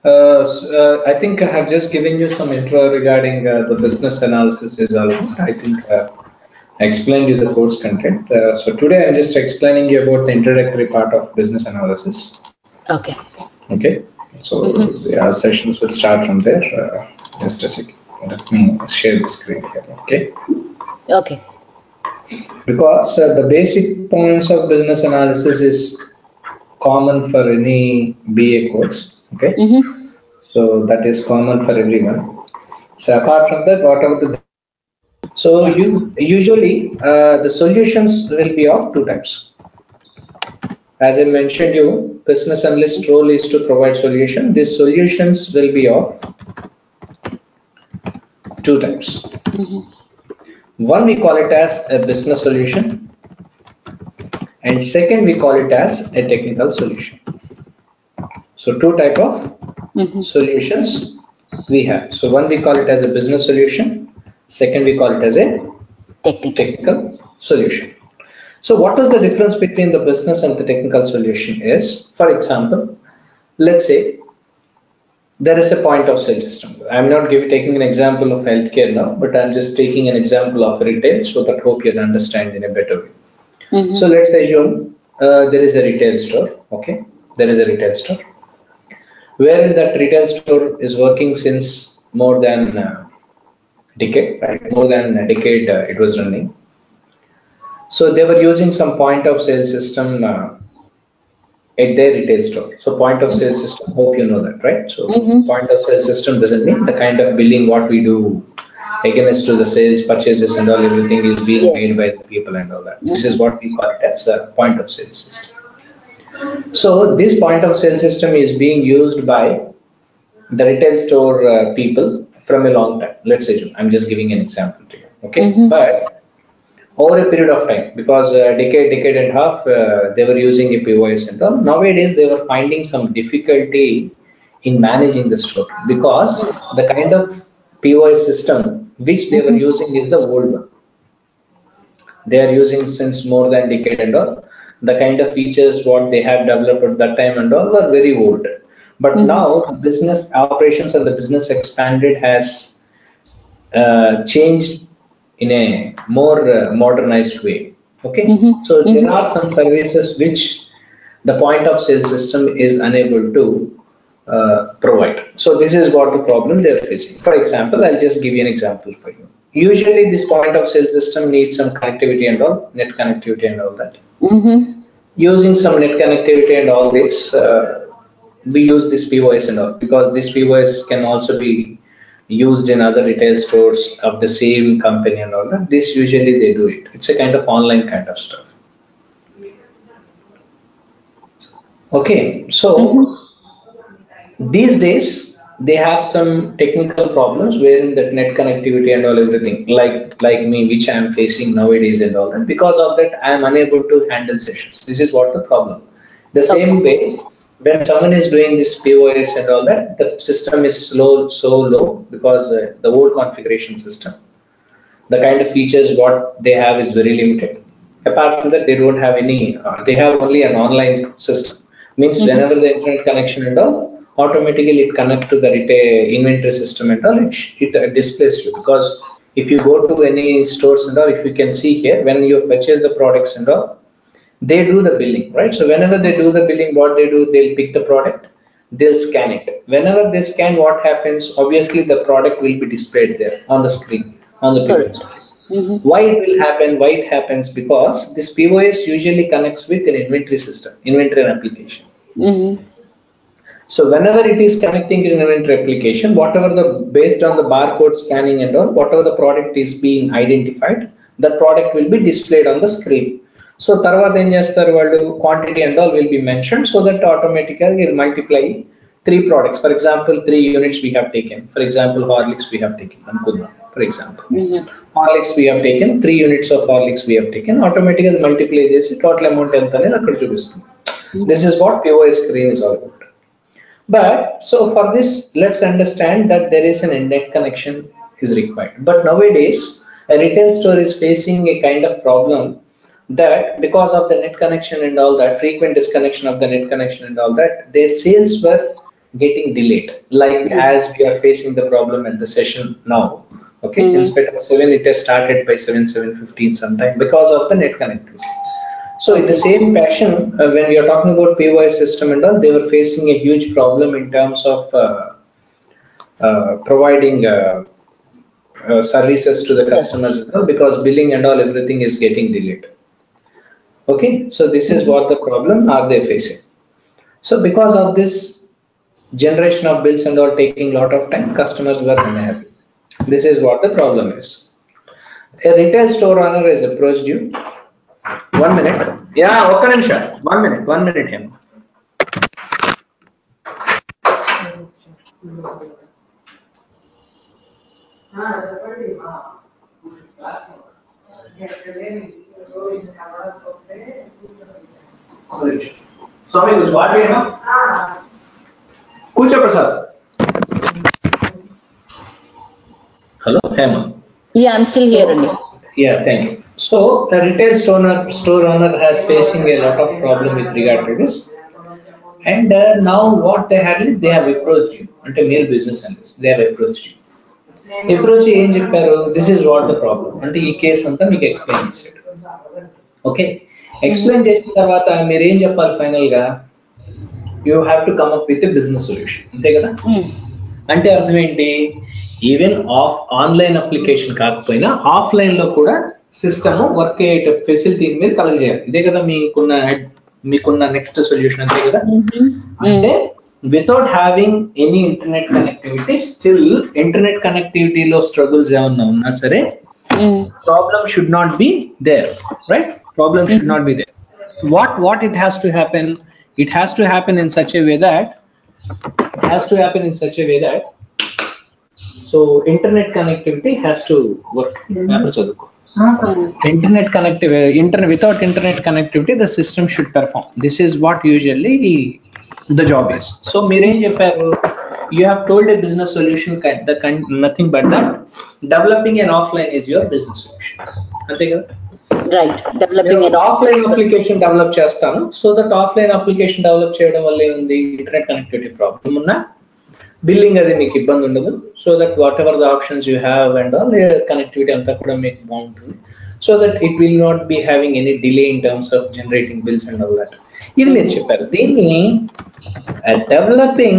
I think I have just given you some intro regarding the business analysis is all about. I think I explained you the course content. So today I'm just explaining you about the introductory part of business analysis. Okay. Okay. So the sessions will start from there. Just a second. Let me share the screen here. Okay. Okay. Because the basic points of business analysis is common for any BA course. Okay. So that is common for everyone. So apart from that, whatever the you usually the solutions will be of two types. As I mentioned you, business analyst role is to provide solution. These solutions will be of two types. One we call it as a business solution, and second we call it as a technical solution. So two type of solutions we have. So one we call it as a business solution, second we call it as a technical solution. So what is the difference between the business and the technical solution is, for example, let's say there is a point of sale system. I'm not taking an example of healthcare now, but I'm just taking an example of retail so that hope you'll understand in a better way. So let's assume there is a retail store. Okay, there is a retail store wherein that retail store is working since more than a decade, right? More than a decade it was running. So they were using some point of sale system at their retail store. So point of sale system, hope you know that, right? So point of sale system doesn't mean the kind of billing what we do against to the sales, purchases and all, everything is being made by the people and all that. This is what we call it as a point of sale system. So this point of sale system is being used by the retail store people from a long time. Let's say, I'm just giving an example to you. Okay, but over a period of time, because decade and a half, they were using a POS and all. Nowadays, they were finding some difficulty in managing the store because the kind of POS system which they were using is the old one. They are using since more than decade and all. The kind of features what they have developed at that time and all were very old. But now the business operations and the business expanded has changed in a more modernized way. Okay, so there are some services which the point of sale system is unable to provide. So this is what the problem they are facing. For example, I'll just give you an example for you. Usually this point of sale system needs some connectivity and all, net connectivity and all that. Using some net connectivity and all this, we use this POS and all, because this POS can also be used in other retail stores of the same company and all that. This usually they do it. It's a kind of online kind of stuff. Okay, so these days they have some technical problems wherein that net connectivity and all everything, like me, which I am facing nowadays and all that. Because of that, I am unable to handle sessions. This is what the problem. The same way, when someone is doing this POS and all that, the system is so low because the old configuration system, the kind of features what they have is very limited. Apart from that, they don't have any, they have only an online system. Means whenever the internet connection and all, automatically it connects to the retail inventory system and all, it displays you. Because if you go to any stores and all, if you can see here, when you purchase the products and all, they do the billing, right? So whenever they do the billing, what they do, they'll pick the product, they'll scan it. Whenever they scan, what happens? Obviously, the product will be displayed there on the screen, on the POS. Why it will happen? Why it happens? Because this POS usually connects with an inventory system, inventory application. So whenever it is connecting in an inventory application, whatever based on the barcode scanning and all, whatever the product is being identified, the product will be displayed on the screen. So తర్వాత ఏం చేస్తారు వాళ్ళు, quantity and all will be mentioned, so that automatically will multiply 3 products. For example, 3 units we have taken. For example, Horlicks we have taken. For example, Horlicks we have taken 3 units of Horlicks we have taken. Automatically multiply చేసి total amount ఎంత అనేది అక్కడ చూపిస్తుంది. This is what POS screen is all about. But so for this, let's understand that there is an net connection is required. But nowadays, a retail store is facing a kind of problem that because of the net connection and all that, frequent disconnection of the net connection and all that, their sales were getting delayed. Like as we are facing the problem at the session now, okay, instead of 7, it has started by 7:15 sometime because of the net connectivity. So in the same fashion, when we are talking about POS system and all, they were facing a huge problem in terms of providing services to the customers and all, because billing and all, everything is getting delayed. Okay, so this is what the problem are they facing. So because of this generation of bills and all taking a lot of time, customers were unhappy. This is what the problem is. A retail store owner has approached you. 1 minute. Yeah, okay, Nimsha. 1 minute. 1 minute him. Swami, कुछ बात है ना? कुछ प्रसाद. Hello, Hema. Yeah, I'm still here. Yeah, thank you. So the retail store owner has facing a lot of problem with regard to this, and now what they have is they have approached you. Ante mere business analyst, they have approached you. Approach ఏం చెప్పారు? This is what the problem. అంటే ఈ case అంతా మీకు explain చేశాడు. Okay, explain చేసిన తర్వాత మీరు ఏం చెప్పాలి ఫైనల్ గా? You have to come up with a business solution. అంతే కదా? అంటే అర్థం ఏంటి? ఈవెన్ ఆన్లైన్ అప్లికేషన్ కాకపోయినా ఆఫ్లైన్ లో కూడా సిస్టమ్ వర్క్ అయ్యే ఫెసిలిటీ మీరు కలగజేయాలి. ఇదే కదా మీకున్న నెక్స్ట్ సొల్యూషన్. అంతే కదా? అంటే without having any internet connectivity, still internet connectivity lo struggles ఏమన్నా ఉన్నా సరే problem should not be there, right? Problem should not be there. What it has to happen? It has to happen in such a way that so internet connectivity has to work. Internet connectivity, without internet connectivity the system should perform. This is what usually the job is. So మీరేం చెప్పారు? You have told a business solution, nothing but that developing an offline is your business solution. అంతే కదా? Right. Developing an offline application develop చేస్తాను. So that offline application develop చేయడం వల్ల ఏముంది? Internet connectivity problem ఉన్నా billing అది మీకు ఇబ్బంది ఉండదు. So that whatever the options you have and all connectivity అంతా కూడా మీకు బాగుంటుంది. So that it will not be having any delay in terms of generating bills and all that. ఇది మీరు చెప్పారు. దీన్ని developing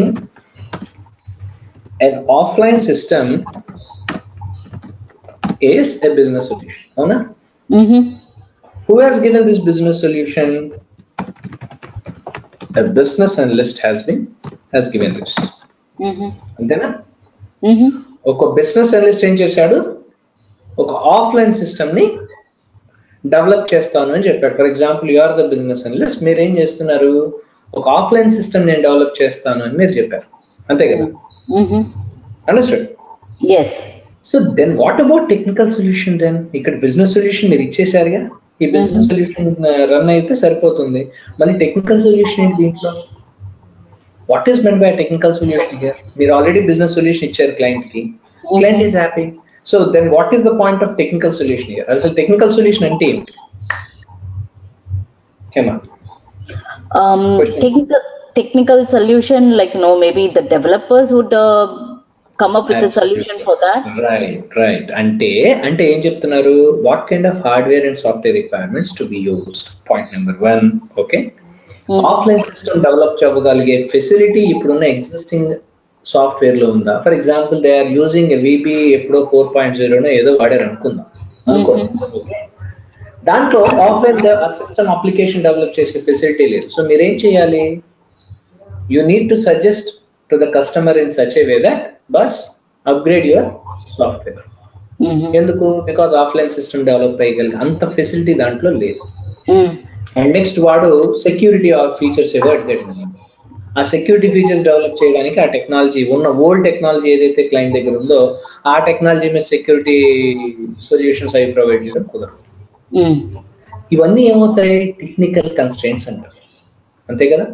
an offline system is a business solution. అవునా? Who has given this business solution? A business analyst has given this. అంతేనా? ఒక business analyst ఏం చేశాడు? ఒక ఆఫ్లైన్ సిస్టమ్ ని డెవలప్ చేస్తాను అని చెప్పాడు. For example you are the business analyst, మీరు ఏం చేస్తున్నారు? ఒక ఆఫ్లైన్ సిస్టమ్ నేను డెవలప్ చేస్తాను అని మీరు చెప్పారు. అంతే కదా? Understood? yes. So then what about technical solution? Then ఇక్కడ బిజినెస్ సొల్యూషన్ మీరు ఇచ్చేసారుగా. ఈ బిజినెస్ సొల్యూషన్ రన్ అయితే సరిపోతుంది. మళ్ళీ టెక్నికల్ సొల్యూషన్ ఏంటి దీంట్లో? వాట్ ఈస్ మెant by టెక్నికల్ సొల్యూషన్ హియర్? మీరు ఆల్రెడీ బిజినెస్ సొల్యూషన్ ఇచ్చారు క్లయింట్ కి, client is happy. So then what is the point of technical solution here? అసలు టెక్నికల్ సొల్యూషన్ అంటే ఏంటి? Hema, technical solution, like maybe the developers would come up with a solution for that. Right. అంటే ఏం చెప్తున్నారు? What kind of hardware and software requirements to be used? Point number 1. Okay. Offline system develop చేయగలిగే facility ఇప్పుడున్న existing software లో ఉందా? For example they are using VB ఎప్పుడో 4.0 ఏదో వాడారు అనుకుందాం. దాంట్లో ఆఫ్లైన్ సిస్టమ్ అప్లికేషన్ డెవలప్ చేసే ఫెసిలిటీ లేదు. సో మీరేం చేయాలి? You need to suggest to the customer in such a way that bus upgrade your software. ఎందుకు? బికాస్ ఆఫ్లైన్ సిస్టమ్ డెవలప్ అయ్యగలిగే అంత ఫెసిలిటీ దాంట్లో లేదు. అండ్ నెక్స్ట్ వాడు సెక్యూరిటీ ఫీచర్స్ ఆ సెక్యూరిటీ ఫీచర్స్ డెవలప్ చేయడానికి ఆ టెక్నాలజీ ఉన్న ఓల్డ్ టెక్నాలజీ ఏదైతే క్లయింట్ దగ్గర ఉందో ఆ టెక్నాలజీ మీద సెక్యూరిటీ సొల్యూషన్స్ అవి ప్రొవైడ్ చేయడం కుదరదు. ఇవన్నీ ఏమవుతాయి? టెక్నికల్ కన్స్ట్రెయింట్స్ అంటారు. అంతే కదా?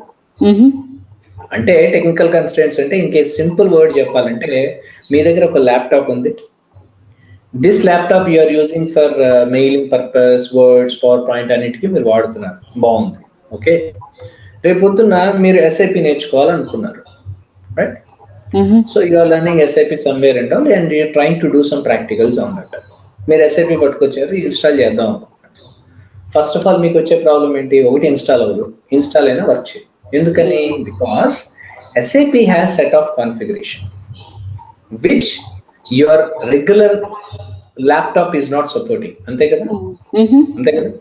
అంటే టెక్నికల్ కన్స్ట్రెయింట్స్ అంటే ఇంకే సింపుల్ వర్డ్ చెప్పాలంటే, మీ దగ్గర ఒక ల్యాప్టాప్ ఉంది. This laptop you are using for mailing purpose, words, power point అన్నిటికీ మీరు వాడుతున్నారు. బాగుంది. ఓకే, రేపు పొద్దున్న మీరు ఎస్ఐపి నేర్చుకోవాలనుకున్నారు. right? So you are learning SAP somewhere and all, and you are trying to do some practicals on that. మీరు SAP పట్టుకొచ్చారు, ఇన్స్టాల్ చేద్దాం. ఫస్ట్ ఆఫ్ ఆల్ మీకు వచ్చే ప్రాబ్లం ఏంటి? ఒకటి ఇన్స్టాల్ అవ్వదు, ఇన్స్టాల్ అయినా వర్క్ చేయదు. ఎందుకని? Because SAP has set of configuration which your regular laptop is not supporting. అంతే కదా? అంతే కదా?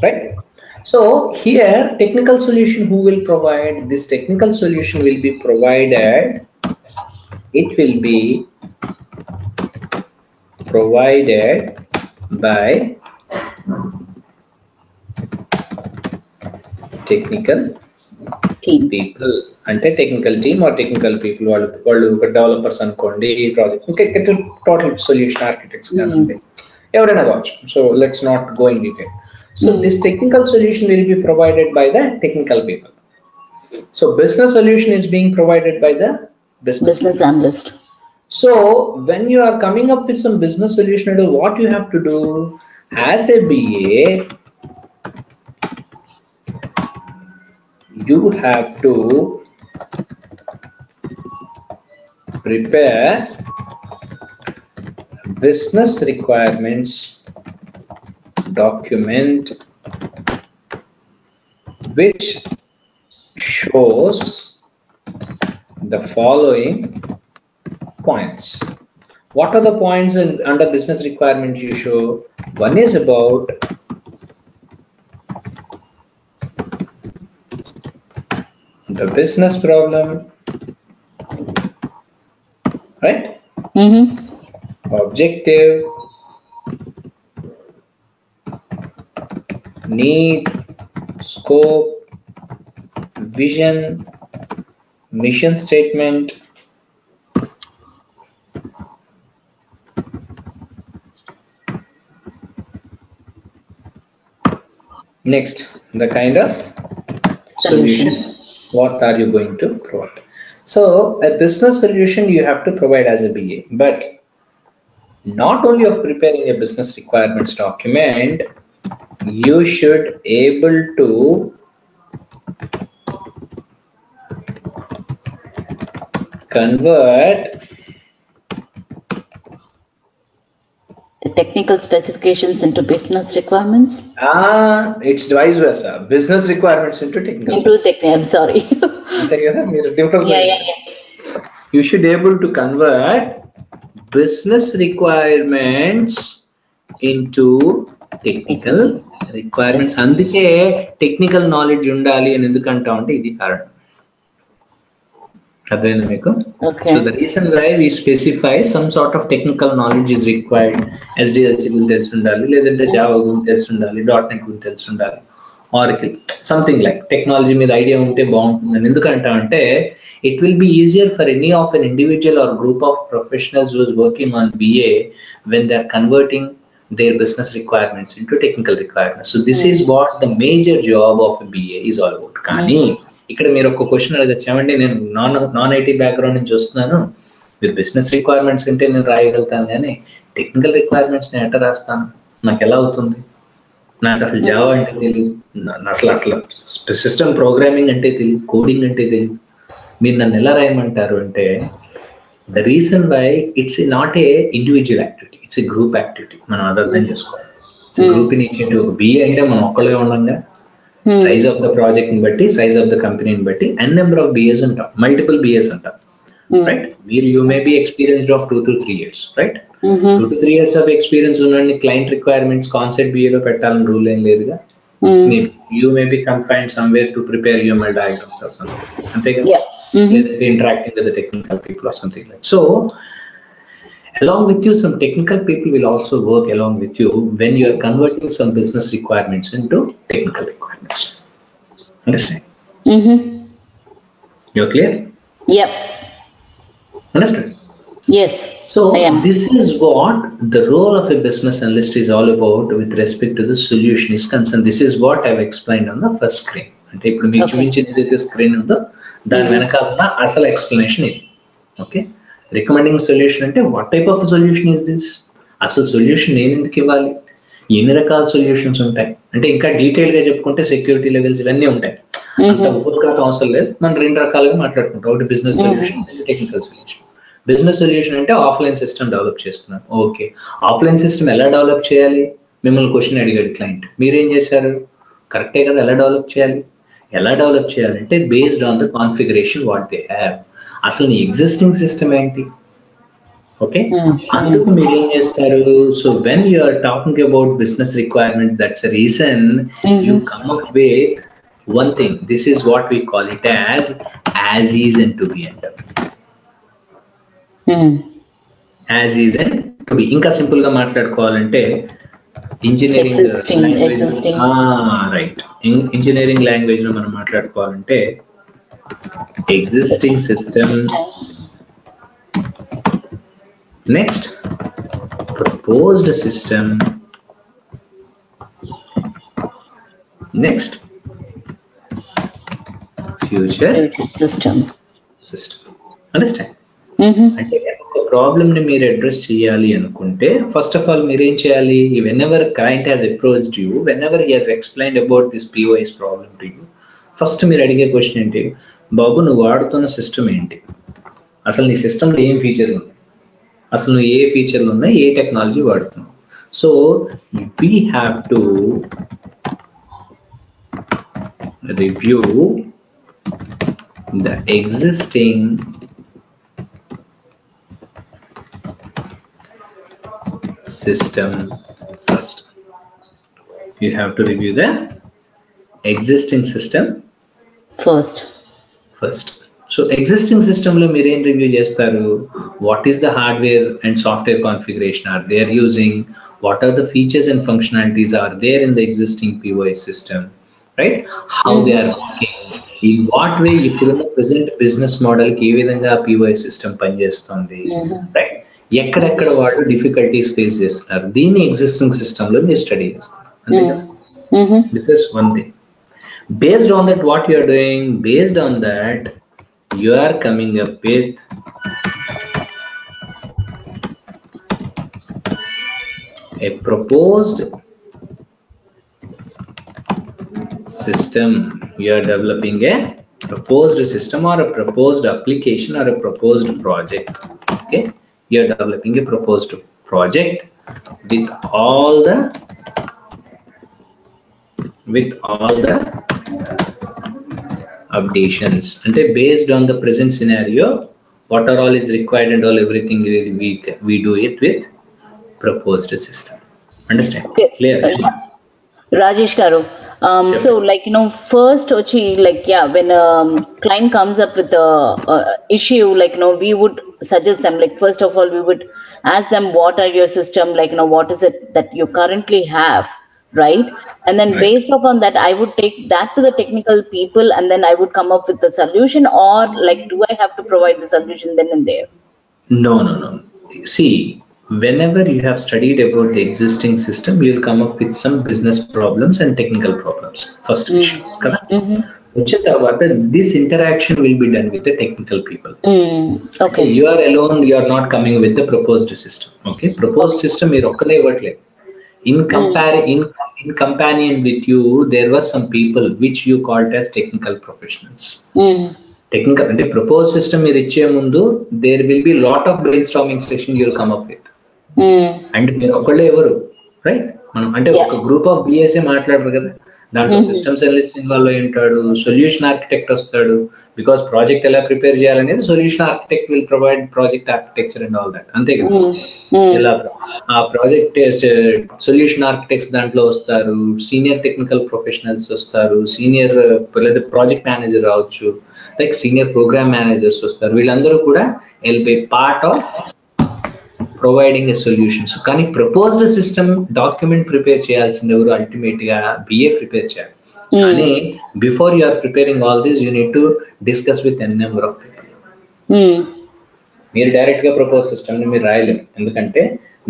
Right. So here technical solution who will provide this? Technical solution will be provided, it will be provided by technical people. Ante technical team or technical people వాళ్ళు developers అనుకోండి, project okay total solution architects కానండి, ఎవరైనా కావచ్చు. So let's not go in detail. So this technical solution will be provided by the technical people. So business solution is being provided by the business analyst. So when you are coming up with some business solution, what you have to do as a BA, you have to prepare business requirements document which shows the following points. What are the points under business requirement you show? One is about the business problem, right? Objective, need, scope, vision, mission statement, next the kind of solutions. What are you going to provide? So a business solution you have to provide as a BA, but not only of preparing a business requirements document, you should able to convert the technical specifications into business requirements. It's vice versa. Business requirements into technical. I'm sorry. You should able to convert business requirements into technical requirements. అందుకే technical knowledge ఉండాలి అని ఎందుకంటా ఉంటే ఇది కారణం. అర్థమైందా మీకు? So the reason why we specify some sort of technical knowledge is required. SDLC గురించి తెలిసి ఉండాలి, లేదంటే జావా గురించి తెలిసి ఉండాలి, .NET గురించి తెలిసి ఉండాలి, ఆర్కిల్, సంథింగ్ లైక్ టెక్నాలజీ మీద ఐడియా ఉంటే బాగుంటుందని ఎందుకంటా అంటే it will be easier for any of an individual or group of professionals who is working on BA when they are converting their business requirements into technical requirements. So this is what the major job of a BA is all about. కానీ ఇక్కడ మీరు ఒక question అడగచ్చు, ఏమంటే నేను non IT background నుంచి వస్తున్నాను, మీరు బిజినెస్ రిక్వైర్మెంట్స్ అంటే నేను రాయగలుగుతాను, కానీ టెక్నికల్ రిక్వైర్మెంట్స్ నేను ఎట్లా రాస్తాను, నాకు ఎలా అవుతుంది, నాకు అసలు జావా అంటే తెలియదు, అసలు సిస్టమ్ ప్రోగ్రామింగ్ అంటే తెలియదు, కోడింగ్ అంటే తెలియదు, మీరు నన్ను ఎలా రాయమంటారు అంటే the reason why it's not a individual activity, it's a group activity. మనం అది అర్థం చేసుకోవాలి. It's group initiative. బిఏ అంటే మనం ఒక్కళ్ళే ఉండగా సైజ్ ఆఫ్ ద ప్రాజెక్ట్ ని బట్టి, సైజ్ ఆఫ్ ద కంపెనీని బట్టి n నెంబర్ ఆఫ్ బిఏస్ ఉంటాం, మల్టిపుల్ బిఏస్ అంటాం, రైట్? మీరు you may be experienced of 2 to 3 years, right? 2 to 3 years of experience ఉన్నన్ని క్లయింట్ రిక్వైర్మెంట్స్ కాన్సెప్ట్ బిఏలో పెట్టాలని రూల్ ఏం లేదుగా. You may be confined somewhere to prepare UML diagrams or something. Interacting with the technical people or something like that. So along with you, some technical people will also work along with you when you are converting some business requirements into technical requirements. Understand? You're clear? Yep. Understand? Yes. So this is what the role of a business analyst is all about with respect to the solution is concerned. This is what I've explained on the first screen. అంటే ఇప్పుడు మీకు చూపించింది ఏదైతే screen ఉందో దాని వెనకాల అసలు explanation ఇది. ఓకే, రికమెండింగ్ సొల్యూషన్ అంటే what type of solution is this, అసలు సొల్యూషన్ నేను ఎందుకు ఇవ్వాలి, ఎన్ని రకాల సొల్యూషన్స్ ఉంటాయి అంటే ఇంకా డీటెయిల్ గా చెప్పుకుంటే సెక్యూరిటీ లెవెల్స్ ఇవన్నీ ఉంటాయి. అంత ఉపద్ఘాతం అవసరం లేదు. మనం 2 రకాలుగా మాట్లాడుకుంటాం. ఒకటి business solution, technical solution. Business solution అంటే ఆఫ్లైన్ సిస్టమ్ డెవలప్ చేస్తున్నాం. ఓకే, ఆఫ్లైన్ సిస్టమ్ ఎలా డెవలప్ చేయాలి? మిమ్మల్ని క్వశ్చన్ అడిగాడు క్లయింట్, మీరేం చేశారు? కరెక్టే కదా, ఎలా డెవలప్ చేయాలి? ఎలా డెవలప్ చేయాలంటే based on the configuration what they have. అసలు నీ ఎగ్జిస్టింగ్ సిస్టమ్ ఏంటి? ఓకే, అందుకు మీరు ఏం చేస్తారు? So when you are talking about business requirements, that's a reason you come up with one thing. This is what we call it as is and to be అంటారు. as is and to be. ఇంకా simple గా మాట్లాడుకోవాలంటే engineering language, right, engineering language లో మనం మాట్లాడుకోవాలంటే existing system, next proposed system, next future system. Understand? అంటే ఒక problem ని మీరు అడ్రస్ చేయాలి అనుకుంటే ఫస్ట్ ఆఫ్ ఆల్ మీరు ఏం చేయాలి? whenever client has approached you, whenever he has explained about this POS problem to you, first మీరు అడిగే క్వశ్చన్ ఏంటి? బాబు నువ్వు వాడుతున్న సిస్టమ్ ఏంటి? అసలు నీ సిస్టంలో ఏం ఫీచర్ ఉంది? అసలు నువ్వు ఏ ఫీచర్లు ఉన్నాయి, ఏ టెక్నాలజీ వాడుతున్నావు? So we have to review the existing system first. You have to review the existing system first. So existing system lo meer em review chestaru? What is the hardware and software configuration are they are using? What are the features and functionalities are there in the existing POS system, right? How they are working, in what way ippudunna present business model ki ee vidhanga POS system pani chestundi, right? ఎక్కడెక్కడ వాళ్ళు difficulties face చేస్తున్నారు, దీన్ని existing system లో మీరు study చేస్తారు. అంతే కదా? This is one thing. Based on that what you are doing, based on that you are coming up with a proposed system. You are developing a proposed system or a proposed application or a proposed project. Okay, you are developing a proposed project with all the updations, and based on the present scenario, what are all is required and all everything we do it with proposed system. Understand? Okay. Clear? Rajesh garu, so like first when client comes up with a issue, we would suggest them, first of all we would ask them what are your system, what is it that you currently have, right? And then based upon that I would take that to the technical people and then I would come up with the solution, or do I have to provide the solution then and there? No. See, whenever you have studied about the existing system, you will come up with some business problems and technical problems. First issue, correct? This interaction will be done with the technical people. Okay. You are alone, you are not coming with the proposed system. Okay, proposed system మీరు ఒక్కడే ఇవ్వట్లేదు. In companion with you, there were some people which you called as technical professionals. Technical అంటే proposed system మీరు ఇచ్చే ముందు there will be lot of brainstorming session you will come up with. And మీరు ఒక్కళ్ళే ఎవరు, రైట్? మనం అంటే ఒక గ్రూప్ ఆఫ్ బిఎస్ఏ మాట్లాడరు కదా, దాంట్లో సిస్టమ్స్ అనలిస్ట్ ఇన్వాల్వ్ అయి ఉంటాడు, సొల్యూషన్ ఆర్కిటెక్ట్ వస్తాడు, బికాస్ ప్రాజెక్ట్ ఎలా ప్రిపేర్ చేయాలనేది solution architect will provide project architecture and all that, అంతే కదా? ఇలా ఆ ప్రాజెక్ట్ సొల్యూషన్ ఆర్కిటెక్ట్స్ దాంట్లో వస్తారు, సీనియర్ టెక్నికల్ ప్రొఫెషనల్స్ వస్తారు, సీనియర్ లేదా ప్రాజెక్ట్ మేనేజర్ రావచ్చు, లైక్ సీనియర్ ప్రోగ్రామ్ మేనేజర్స్ వస్తారు. వీళ్ళందరూ కూడా will be part of providing a solutions. కానీ ప్రపోజ్డ్ సిస్టమ్ డాక్యుమెంట్ ప్రిపేర్ చేయాల్సింది ఎవరు? అల్టిమేట్ గా బిఏ ప్రిపేర్ చేయాలి. కానీ before you are preparing all this you need to discuss with N number of people. మీరు డైరెక్ట్ గా ప్రపోజ్ సిస్టమ్ ని మీరు రాయలేము, ఎందుకంటే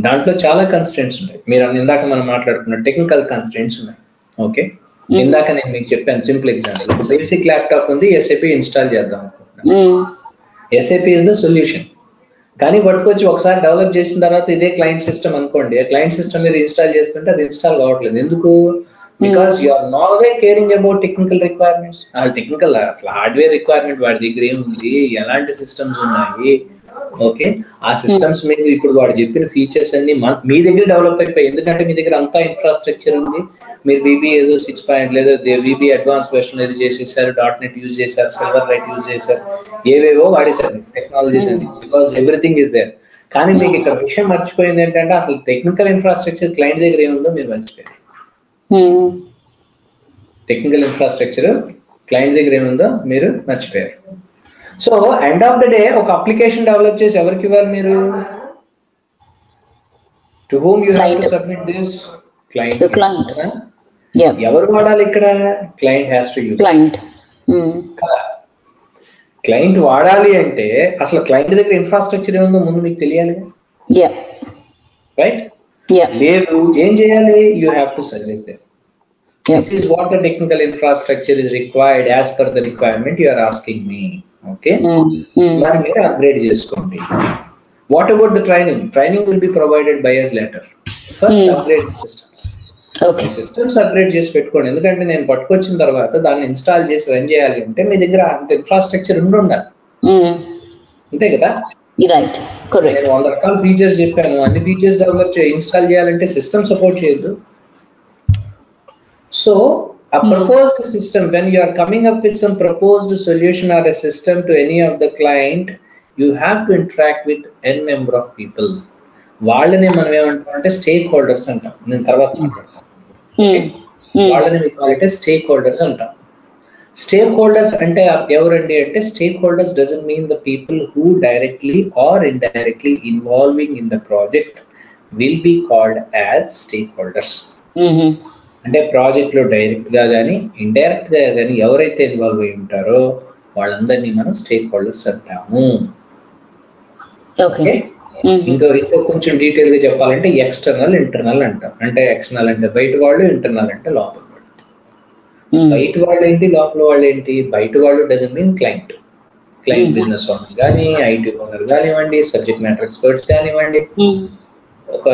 దాంట్లో చాలా కన్స్ట్రెంట్స్ ఉన్నాయి. మీరు ఇందాక మనం మాట్లాడుకున్న టెక్నికల్ కన్స్ట్రెంట్స్ ఉన్నాయి. ఓకే, ఇందాక నేను మీకు చెప్పాను సింపుల్ ఎగ్జాంపుల్, బేసిక్ ల్యాప్టాప్ ఉంది, ఎస్ఏపీ ఇన్స్టాల్ చేద్దాం అనుకుంటున్నాను. ఎస్ఏపీ ఇస్ ద సొల్యూషన్, కానీ పట్టుకొచ్చి ఒకసారి డెవలప్ చేసిన తర్వాత ఇదే క్లయింట్ సిస్టమ్ అనుకోండి, ఆ క్లయింట్ సిస్టమ్ మీరు ఇన్స్టాల్ చేస్తుంటే అది ఇన్స్టాల్ కావట్లేదు. ఎందుకు? Because you are nowhere caring about technical requirements. Technical అసలు హార్డ్వేర్ రిక్వైర్మెంట్ వాడి దగ్గర ఏముంది, ఎలాంటి సిస్టమ్స్ ఉన్నాయి, ఓకే ఆ సిస్టమ్స్ మీద ఇప్పుడు వాడు చెప్పిన ఫీచర్స్ అన్ని మీ దగ్గర డెవలప్ అయిపోయి, ఎందుకంటే మీ దగ్గర అంతా ఇన్ఫ్రాస్ట్రక్చర్ ఉంది. మీరు VB ఏదో 6 లేదా VB అడ్వాన్స్ వెర్షన్ ఏదో చేసేసారు, .NET యూజ్ చేశారు, సిల్వర్ లైట్ యూజ్ చేశారు, ఏవేవో వాడేశారు టెక్నాలజీస్ అన్ని, బికాస్ ఎవ్రీథింగ్ ఈస్ దేర్. కానీ మీకు ఇక్కడ విషయం మర్చిపోయింది ఏంటంటే అసలు టెక్నికల్ ఇన్ఫ్రాస్ట్రక్చర్ క్లయింట్ దగ్గర ఏముందో మీరు మర్చిపోయారు. టెక్నికల్ ఇన్ఫ్రాస్ట్రక్చర్ క్లయింట్ దగ్గర ఏముందో మీరు మర్చిపోయారు. So end of the day ఒక అప్లికేషన్ డెవలప్ చేసి ఎవరికి ఇవ్వాలి మీరు? To whom you have to submit this? Client. ఎవరు వాడాలి ఇక్కడ? Client has to use. Client వాడాలి అంటే అసలు క్లయింట్ దగ్గర ఇన్ఫ్రాస్ట్రక్చర్ ఏముందో ముందు మీకు తెలియాలి, రైట్? లేదు, ఏం చేయాలి? You have to suggest them. This is what the technical infrastructure is required as per the requirement you are asking me. Okay. మరి మీరు అప్గ్రేడ్ చేసుకోండి. What about the training? Training will be provided by us later. First upgrade systems. Okay. Systems upgrade చేసి పెట్టుకోండి. ఎందుకంటే నేను పట్టుకొచ్చిన తర్వాత దాన్ని install చేసి రన్ చేయాలి అంటే మీ దగ్గర అంత ఇన్ఫ్రాస్ట్రక్చర్ ఉండాలి. అంతే కదా? Right, correct. నేను 100 రకాల ఫీచర్స్ చెప్పాను, అన్ని ఫీచర్స్ డెవలప్ ఇన్స్టాల్ చేయాలంటే సిస్టమ్ సపోర్ట్ చేయొద్దు. So a proposed system, when you are coming up with some proposed solution or a system to any of the client, you have to interact with n number of people. వాళ్ళని మనం ఏమంటామంటే stake holders అంటాం. నేను తర్వాత మాట్లాడతాను. వాళ్ళని we call it as stakeholders అంటాం. Stake holders అంటే ఎవరండి అంటే, stake holders doesn't mean the people who directly or indirectly involving in the project will be called as stakeholders. అంటే ప్రాజెక్ట్ లో డైరెక్ట్ గా కానీ ఇండైరెక్ట్ గా కానీ ఎవరైతే ఇన్వాల్వ్ అయి ఉంటారో వాళ్ళందరినీ మనం స్టేక్ హోల్డర్స్ అంటాము. ఓకే, ఇంకా కొంచెం డీటెయిల్ గా చెప్పాలంటే ఎక్స్టర్నల్, ఇంటర్నల్ అంటాం. అంటే ఎక్స్టర్నల్ అంటే బయట వాళ్ళు, ఇంటర్నల్ అంటే లోపల వాళ్ళు. బయట వాళ్ళు ఏంటి, లోపల వాళ్ళు ఏంటి? బయట వాళ్ళు doesn't mean client. Client business owners కానీ, IT ఓనర్ కానివ్వండి, సబ్జెక్ట్ మ్యాటర్ ఎక్స్పర్ట్స్ కానివ్వండి, ఒక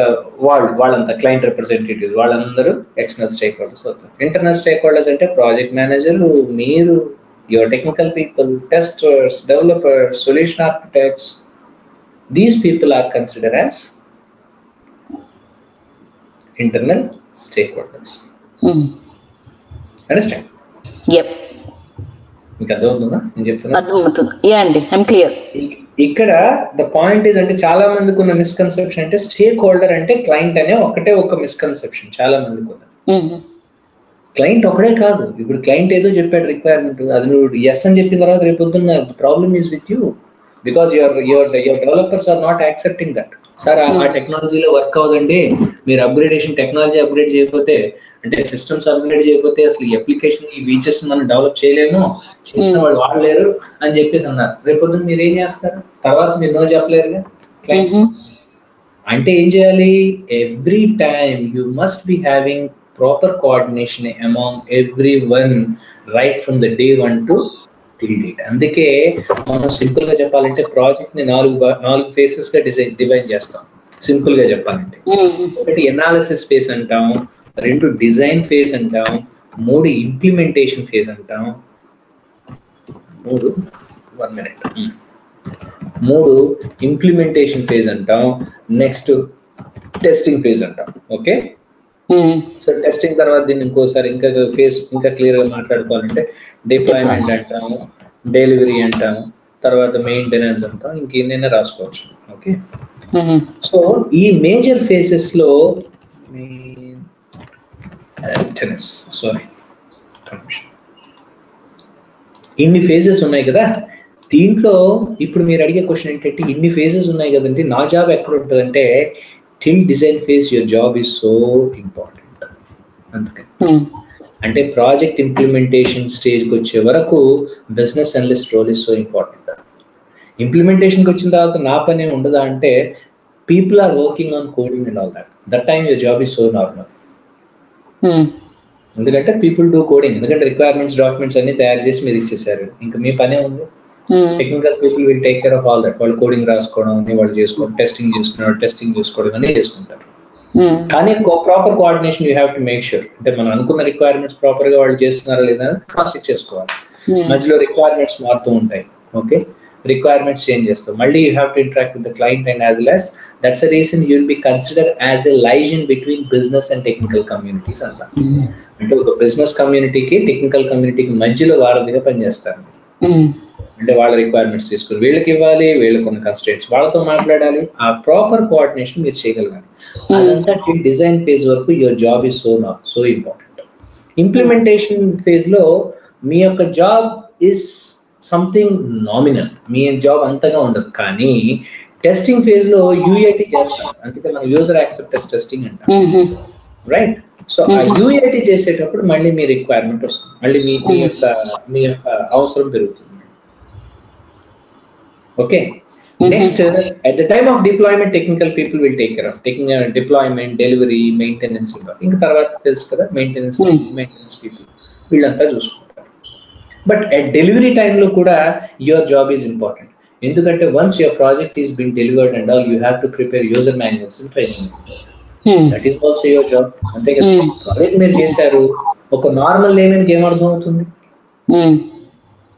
వాళ్ళంతా క్లయింట్ రిప్రజెంటేటివ్, వాళ్ళందరూ ఎక్స్టర్నల్ స్టేక్ హోల్డర్స్ అవుతారు. ఇంటర్నల్ స్టేక్ హోల్డర్స్ అంటే ప్రాజెక్ట్ మేనేజర్, మీరు, your technical people, testers, developers, solution architects, these people are consider as internal stakeholders. Understand? మీకు అర్థమవుతుందా నేను చెప్తున్నా? అర్థమవుతుంది. ఇక్కడ ద పాయింట్ ఇస్ అంటే చాలా మందికి ఉన్న మిస్కన్సెప్షన్ అంటే స్టేక్ హోల్డర్ అంటే క్లయింట్ అనే ఒక మిస్కన్సెప్షన్ చాలా మందికి ఉంది. క్లయింట్ ఒకడే కాదు. ఇప్పుడు క్లయింట్ ఏదో చెప్పాడు రిక్వైర్మెంట్, అది నువ్వు ఎస్ అని చెప్పిన తర్వాత రేపు పొద్దున్న problem is with you, because your developers are not accepting that. Sir ఆ టెక్నాలజీలో వర్క్ అవ్వదండి, మీరు అప్గ్రేడేషన్ టెక్నాలజీ అప్గ్రేడ్ చేయకపోతే, అంటే సిస్టమ్స్ అప్గ్రేడ్ చేయకపోతే అసలు ఈ అప్లికేషన్ ఈ ఫీచర్స్ మనం డెవలప్ చేయలేము, చేసిన వాళ్ళు వాడలేరు అని చెప్పేసి అన్నారు. రేపొద్దున మీరు ఏం చేస్తారు? తర్వాత మీరు నో చెప్పలేరుగా. అంటే ఏం చేయాలి? Every time you must be having proper coordination among every one, right from the day 1 to till date. అందుకే మనం సింపుల్ గా చెప్పాలంటే ప్రాజెక్ట్ ని 4 ఫేసెస్ గా డివైడ్ చేస్తాం. సింపుల్ గా చెప్పాలంటే, ఒకటి ఎనాలిసిస్ ఫేజ్ అంటాం, 2 డిజైన్ ఫేజ్ అంటాం, 3 ఇంప్లిమెంటేషన్ ఫేజ్ అంటాం, 3 ఇంప్లిమెంటేషన్ ఫేజ్ అంటాం, నెక్స్ట్ టెస్టింగ్ ఫేజ్ అంటాం. ఓకే, సో టెస్టింగ్ తర్వాత దీన్ని ఇంకోసారి ఇంకా ఫేజ్ ఇంకా క్లియర్ గా మాట్లాడుకోవాలంటే డిప్లాయ్మెంట్ అంటాము, డెలివరీ అంటాము, తర్వాత మెయింటెనెన్స్ అంటాం, ఇంకేమైనా రాసుకోవచ్చు. ఓకే, సో ఈ మేజర్ ఫేసెస్ లో ఇన్ని ఫేజెస్ ఉన్నాయి కదా. దీంట్లో ఇప్పుడు మీరు అడిగే క్వశ్చన్ ఏంటంటే, ఇన్ని ఫేజెస్ ఉన్నాయి కదండి, నా జాబ్ ఎక్కడ ఉంటుందంటే, till design phase your job is so important. అందుకని అంటే ప్రాజెక్ట్ ఇంప్లిమెంటేషన్ స్టేజ్కి వచ్చే వరకు business analyst role is so important. ఇంప్లిమెంటేషన్కి వచ్చిన తర్వాత నా పని ఉండదా అంటే, people are working on coding and all that time your job is so normal. ఎందుకంటే పీపుల్ డూ కోడింగ్, ఎందుకంటే రిక్వైర్మెంట్స్ డాక్యుమెంట్స్ అన్ని తయారు చేసి మీరు ఇచ్చేసారు, ఇంకా మీ పనే ఉంది. Technical people will take care of all that. వాళ్ళు కోడింగ్ రాసుకోవడం అని వాళ్ళు చేసుకోవడం, టెస్టింగ్ చేసుకోవడం అన్నీ చేసుకుంటారు. కానీ proper coordination you have to make sure. అంటే మనం అనుకున్న రిక్వైర్మెంట్స్ ప్రాపర్ గా వాళ్ళు చేస్తున్నారా లేదా క్రాస్ చెక్ చేసుకోవాలి. మధ్యలో రిక్వైర్మెంట్స్ మారుతూ ఉంటాయి. ఓకే, రిక్వైర్మెంట్స్ చేంజ్ చేస్తాం, మళ్ళీ you have to interact with the client, and as well as that's a reason you will be consider as a liaison between business and technical communities అంట. అంటే ఒక business కమ్యూనిటీకి technical కమ్యూనిటీకి మధ్యలో వారధిగా పనిచేస్తారు. అంటే వాళ్ళ రిక్వైర్మెంట్స్ తీసుకుని వీళ్ళకి ఇవ్వాలి, వీళ్ళకి ఉన్న కన్స్ట్రెంట్స్ వాళ్ళతో మాట్లాడాలి, ఆ ప్రాపర్ కోఆర్డినేషన్ మీరు చేయగలగాలి. అదంతా డిజైన్ ఫేజ్ వరకు your job is so important. Implementation phase లో మీ యొక్క job is something nominal, me job అంతగా ఉండదు. కానీ టెస్టింగ్ ఫేజ్ లో యూఐటి చేస్తాం, అందుకే మనం యూజర్ యాక్సెప్టెన్స్ టెస్టింగ్ అంటాం, రైట్? సో ఆ యూఐటి చేసేటప్పుడు మళ్ళీ మీ రిక్వైర్మెంట్ వస్తుంది, మళ్ళీ మీ యొక్క అవసరం పెరుగుతుంది. Okay, next at the time of deployment technical people will take care of taking deployment, delivery, maintenance. ఇంకా తర్వాత తెలుసు కదా, మెయింటెనెన్స్ పీపుల్ వీళ్ళంతా చూసుకుంటారు. బట్ at delivery time లో కూడా your job is important. ఎందుకంటే once your project is being delivered and all, you have to prepare user manuals and training manuals. That is also your job. అంతే కదా, project మీరు చేశారు, ఒక normal లేమన్కి ఏం అర్థం అవుతుంది?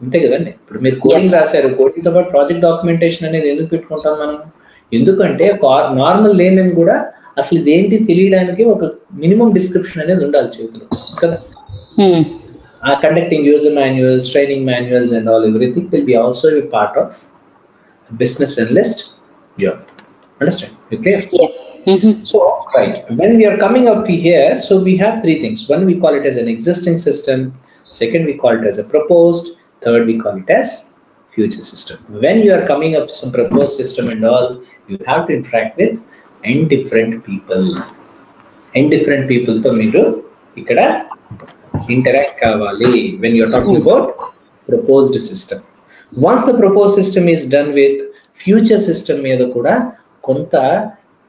అంతే కదండి. ఇప్పుడు మీరు కోడింగ్ రాశారు, కోడింగ్ తో పాటు ప్రాజెక్ట్ డాక్యుమెంటేషన్ అనేది ఎందుకు పెట్టుకుంటాం మనం? ఎందుకంటే నార్మల్ లేమన్ కూడా అసలు ఇదేంటి తెలియడానికి ఒక మినిమం డిస్క్రిప్షన్ అనేది ఉండాలి చేతిలో కదా. ఆ conducting user manuals, training manuals and all everything will be also a part of business analyst job. Understand? You clear? So, right. When we are coming up here, so we have three things. One, we call it as an existing system. Second, we call it as a proposed. Third, we call it as future system. When you are coming up with some proposed system and all, you have to interact with different people. Different people to meeru ikkada interact kavali when you are talking about proposed system. Once the proposed system is done with, future system మీద కూడా కొంత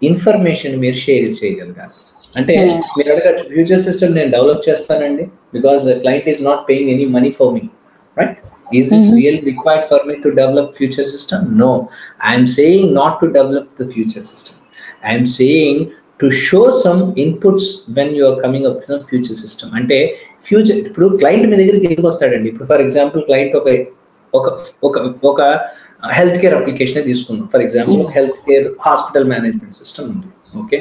information మీరు share చేయగలగాలి. అంటే మీరు అడగచ్చు, future system నేను develop చేస్తానండి, because the client is not paying any money for me, right? Is this really required for me to develop future system? No, I am saying not to develop the future system. I am saying to show some inputs when you are coming up with some future system. అంటే future, ఇప్పుడు client మీ దగ్గరికి ఎందుకు వస్తాడండి? ఇప్పుడు for example client ఒక health care application తీసుకుందాం. For example health care hospital management system ఉంది. Okay,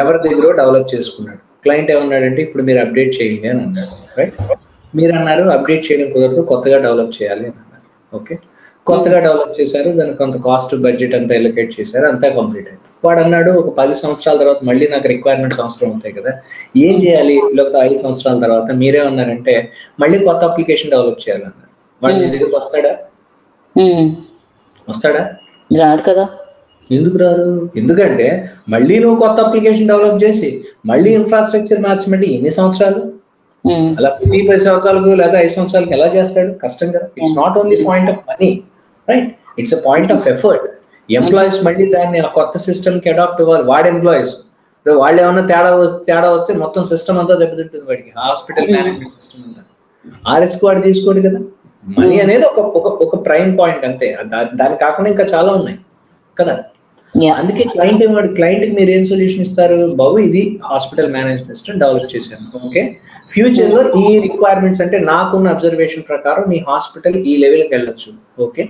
ఎవరి దగ్గర డెవలప్ చేసుకున్నాడు. క్లయింట్ ఏమన్నాడంటే ఇప్పుడు మీరు అప్డేట్ చేయండి అని అన్నాడు, రైట్? మీరు అన్నారు అప్డేట్ చేయడం కుదరదు, కొత్తగా డెవలప్ చేయాలి అని అన్నారు. ఓకే, కొత్తగా డెవలప్ చేశారు, దానికి కొంత కాస్ట్ బడ్జెట్ అంతా ఎలొకేట్ చేశారు, అంతా కంప్లీట్ అయింది. వాడు అన్నాడు ఒక 10 సంవత్సరాల తర్వాత మళ్ళీ నాకు రిక్వైర్మెంట్స్ అవసరం ఉంటాయి కదా, ఏం చేయాలి? లేకపోతే 5 సంవత్సరాల తర్వాత మీరే ఉన్నారంటే మళ్ళీ కొత్త అప్లికేషన్ డెవలప్ చేయాలన్నారు. వాడు మీ దగ్గరకు వస్తాడా? రాడు కదా. ఎందుకు రారు? ఎందుకంటే మళ్ళీ నువ్వు కొత్త అప్లికేషన్ డెవలప్ చేసి మళ్ళీ ఇన్ఫ్రాస్ట్రక్చర్ మార్చమంటే ఎన్ని సంవత్సరాలు? అలా 10 సంవత్సరాలకు లేదా 5 సంవత్సరాలకు ఎలా చేస్తాడు? కష్టం కదా. It's not only point of money, right? It's a point of effort. Employees మళ్ళీ దాన్ని ఆ కొత్త సిస్టమ్ కి అడాప్ట్ అవ్వాలి. వాడి ఎంప్లాయీస్ వాళ్ళు ఏమన్నా తేడా వస్తే మొత్తం సిస్టమ్ అంతా దెబ్బతింటుంది వాడికి. హాస్పిటల్ మేనేజ్మెంట్ సిస్టమ్ అంతా ఆ రిస్క్ వాడు తీసుకోడు కదా. మనీ అనేది ఒక ప్రైమ్ పాయింట్ అంతే, దాని కాకుండా ఇంకా చాలా ఉన్నాయి కదా. అందుకే క్లయింట్ కి మీరు ఏం సొల్యూషన్ ఇస్తారు? బాబు ఇది హాస్పిటల్ మేనేజ్మెంట్ సిస్టమ్ డెవలప్ చేశాను, ఓకే, ఫ్యూచర్ లో ఈ రిక్వైర్మెంట్స్ అంటే నాకున్న అబ్జర్వేషన్ ప్రకారం నీ హాస్పిటల్ ఈ లెవెల్కి వెళ్ళొచ్చు, ఓకే,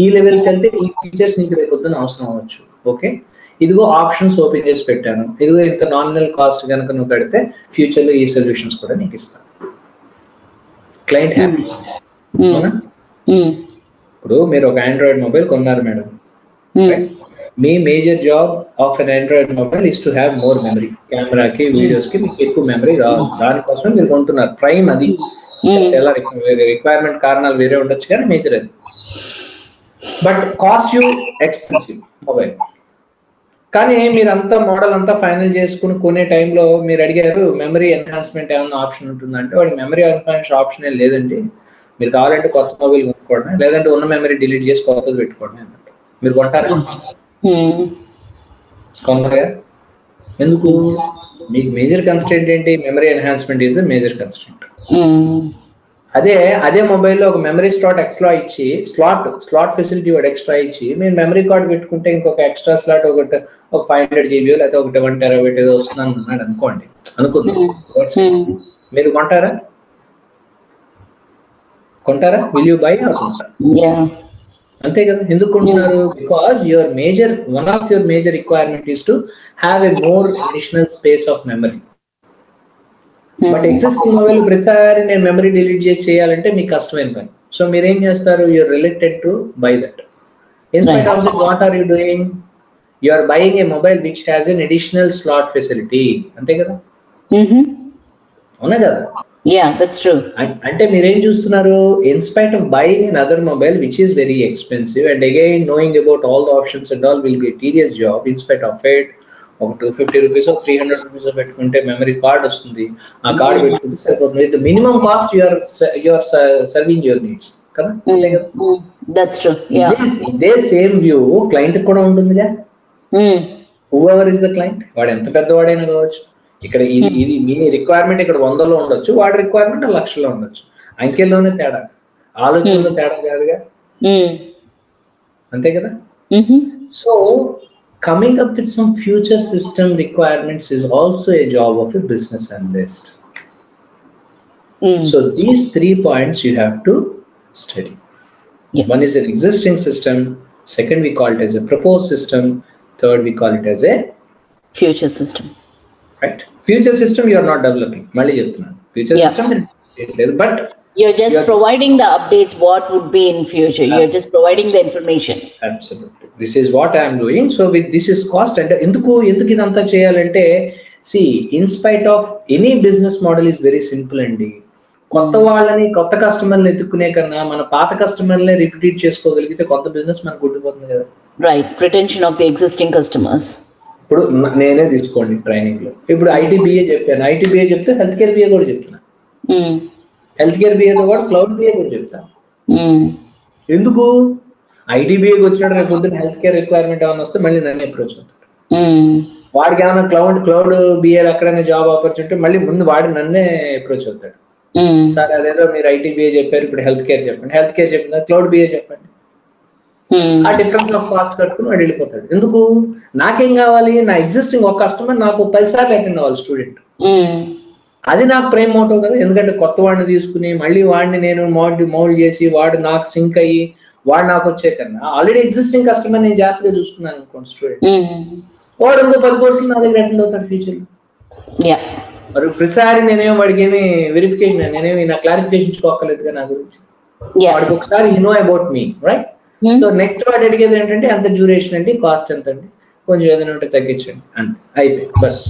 ఈ లెవెల్కి వెళ్తే ఈ ఫీచర్స్ నీకు రేపొద్దున అవసరం అవ్వచ్చు, ఓకే, ఇదిగో ఆప్షన్స్ ఓపెన్ చేసి పెట్టాను, ఇదిగో ఇంత నామినల్ కాస్ట్ కనుక నువ్వు పెడితే ఫ్యూచర్ లో ఈ సొల్యూషన్స్ కూడా నీకు ఇస్తాను. Client happy. ఇప్పుడు మీరు ఒక ఆండ్రాయిడ్ మొబైల్ కొన్నారు మేడం, మీ major job of an Android mobile is to have more memory. కెమెరాకి, వీడియోస్ కి మీకు ఎక్కువ మెమరీ కావాలి, దానికోసం మీరు కొంటున్నారు. ప్రైమ్ అది. చాలా రిక్వైర్మెంట్ కారణాలు వేరే ఉండొచ్చు కానీ మేజర్ అది. But cost you expensive mobile. కానీ మీరు అంతా మోడల్ అంతా ఫైనల్ చేసుకుని కొనే టైంలో మీరు అడిగారు మెమరీ ఎన్హాన్స్మెంట్ ఏమన్నా ఆప్షన్ ఉంటుందంటే వాడి మెమరీ ఎన్హాన్స్మెంట్ ఆప్షన్ ఏం లేదండి, మీరు కావాలంటే కొత్త మొబైల్ కొనుక్కోవడం, లేదంటే ఉన్న మెమరీ డిలీట్ చేసి కొత్తది పెట్టుకోవడం అన్నట్టు. మీరు కొంటారా? కొంటారా? ఎందుకు? మీకు మేజర్ కన్స్ట్రెంట్ ఏంటి? Memory enhancement is the major constraint. అదే మొబైల్లో ఒక మెమరీ స్లాట్ ఎక్స్ట్రా ఇచ్చి స్లాట్ ఫెసిలిటీ ఒకటి ఎక్స్ట్రా ఇచ్చి మీరు మెమరీ కార్డ్ పెట్టుకుంటే ఇంకొక ఎక్స్ట్రా స్లాట్ ఒక 500 GB లేకపోతే ఒకటి 1 TB ఏదో వస్తుంది అన్నాడు అనుకోండి, అనుకుందాం. మీరు కొంటారా? విల్ యూ బై అనుకుంటారు? అంతే కదా. ఎందుకు కొంటున్నారు? Because one of your major requirement is to have a more additional space of memory. But existing mobile ప్రతిసారి నేను మెమరీ డిలీట్ చేసి చేయాలంటే మీకు కష్టమైన పని. సో మీరేం చేస్తారు? You're related to by that. In spite of that what are you doing? You are buying a mobile which has an additional slot facility. అంతే కదా, అవునా కదా? Yeah, that's true. అంటే మీరేం చూస్తున్నారు? In spite of buying an other mobile which is very expensive and again knowing about all the options and all will be tedious job. In spite of it ఒక 250 rupees 300 rupees పెట్టుకుంటే memory card వస్తుంది. ఆ card పెట్టుకుంటే సరిపోతుంది. With minimum cost you are serving your needs కదా. That's true. ఇదే same view client కూడా ఉంటుందిగా. హూఎవర్ ఇస్ ద క్లయింట్, వాడు ఎంత పెద్దవాడైనా కావచ్చు. ఇక్కడ ఇది మీ రిక్వైర్మెంట్ ఇక్కడ 100లో ఉండొచ్చు, వాడి రిక్వైర్మెంట్ 1,00,000లో ఉండొచ్చు. అంకెల్లోనే తేడా, ఆలోచనలో తేడా కాదుగా. అంతే కదా. So coming up with some future system requirements is also a job of a business analyst. So these 3 points you have to study. One is an existing system, second we call it as a proposed system, third we call it as a future system. Right? Future system you are not developing. Malli cheptunna. Future system but you're just providing the updates what would be in future. You're just providing the information. Absolutely. This is what I am doing. So with this is cost and enduku idantha cheyalante, see, in spite of any business model is very simple andi. కొత్త వాళ్ళని కొత్త కస్టమర్ని ఎత్తుకునే కన్నా మన పాత కస్టమర్లనే repeat చేసుకోగలిగితే కొత్త business మనకు గుర్తుపోతుంది కదా. Right, retention of the existing customers. ఇప్పుడు నేనే తీసుకోండి ట్రైనింగ్ లో, ఇప్పుడు ఐటీబీఏ చెప్పాను, ఐటీబీఏ చెప్తే హెల్త్ కేర్ బిఏ కూడా చెప్తున్నా, హెల్త్ కేర్ బిఏతో కూడా క్లౌడ్ బిఏ కూడా చెప్తాను. ఎందుకు? ఐటీబీఏకి వచ్చినట్టు రేపు పొద్దున్న హెల్త్ కేర్ రిక్వైర్మెంట్ ఏమైనా వస్తే మళ్ళీ నన్ను అప్రోచ్ అవుతాడు. వాడికి ఏమైనా క్లౌడ్ బిఏ ఎక్కడైనా జాబ్ ఆపర్చునిటీ మళ్ళీ ముందు వాడి నన్నే అప్రోచ్ అవుతాడు. సార్ అదేదో మీరు ఐటీబీఏ చెప్పారు, ఇప్పుడు హెల్త్ కేర్ చెప్పండి, హెల్త్ కేర్ చెప్పిన క్లౌడ్ బిఏ చెప్పండి. ఆ డిఫరెన్స్ ఆఫ్ కాస్ట్ కట్టుకుని వాడు వెళ్ళిపోతాడు. ఎందుకు? నాకేం కావాలి? నా ఎగ్జిస్టింగ్ ఒక కస్టమర్ నాకు 10 సార్లు అటెండ్ అవ్వాలి స్టూడెంట్. అది నాకు ప్రైమ్ మోటివ్ కదా. ఎందుకంటే కొత్త వాడిని తీసుకుని మళ్ళీ వాడిని నేను మౌల్డ్ చేసి వాడు నాకు సింక్ అయ్యి వాడు నాకు వచ్చే కన్నా ఆల్రెడీ ఎగ్జిస్టింగ్ కస్టమర్ నేను జాగ్రత్తగా చూసుకున్నాను అనుకోండి స్టూడెంట్, వాడు ఇంకో 10 కోర్సులు నా దగ్గర అటెండ్ అవుతాడు ఫ్యూచర్ లో. మరి ప్రతిసారి నేనేమో వాడికి ఏమి వెరిఫికేషన్, నేనేమి నా క్లారిఫికేషన్ ఇచ్చుకోక్కర్లేదుగా నా గురించి. వాడికి ఒకసారి you know about me, right? So next వాడు అడిగేది ఏంటంటే ఎంత డ్యూరేషన్ అండి, కాస్ట్ ఎంత అండి, కొంచెం ఏదైనా ఉంటే తగ్గించండి, అంతే, అయిపోయింది, బస్.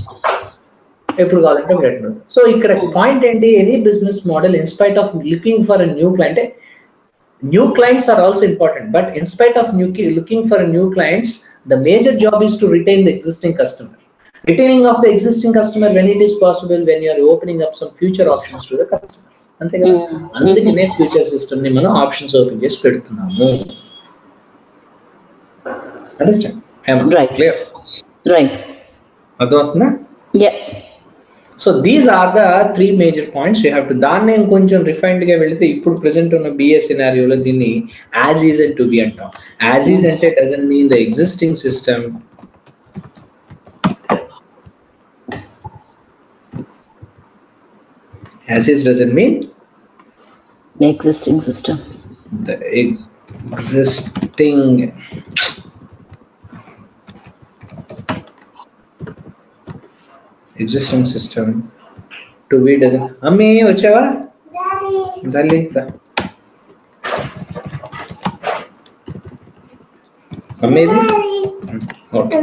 ఎప్పుడు కావాలంటే అప్పుడు ఎట్లా. సో ఇక్కడ పాయింట్ ఏంటి? Any business model in spite of looking for a new client, new clients are also important, but in spite of looking for new clients, the major job is to retain the existing customer. Retaining of the existing customer when it is possible, when you are opening up some future options to the customer. అంతే కదా. అందుకనే future system ని మనం options open చేసి పెడుతున్నాము. Understand? Right. Clear? Right. అర్థమవుతుందా? Yeah. So these are the 3 major points you have to. దాన్ని ఇంకొంచెం రిఫైన్డ్ గా వెళితే ఇప్పుడు ప్రెసెంట్ ఉన్న బిఏ సినారియోలో దీన్ని as is and to be అంటాం. యాజ్ ఈజ్ అంటే doesn't mean the existing system, as is doesn't mean The existing system. The existing system to be doesn't. అమ్మి వచ్చావా? దల్లి అమ్మేది. ఓకే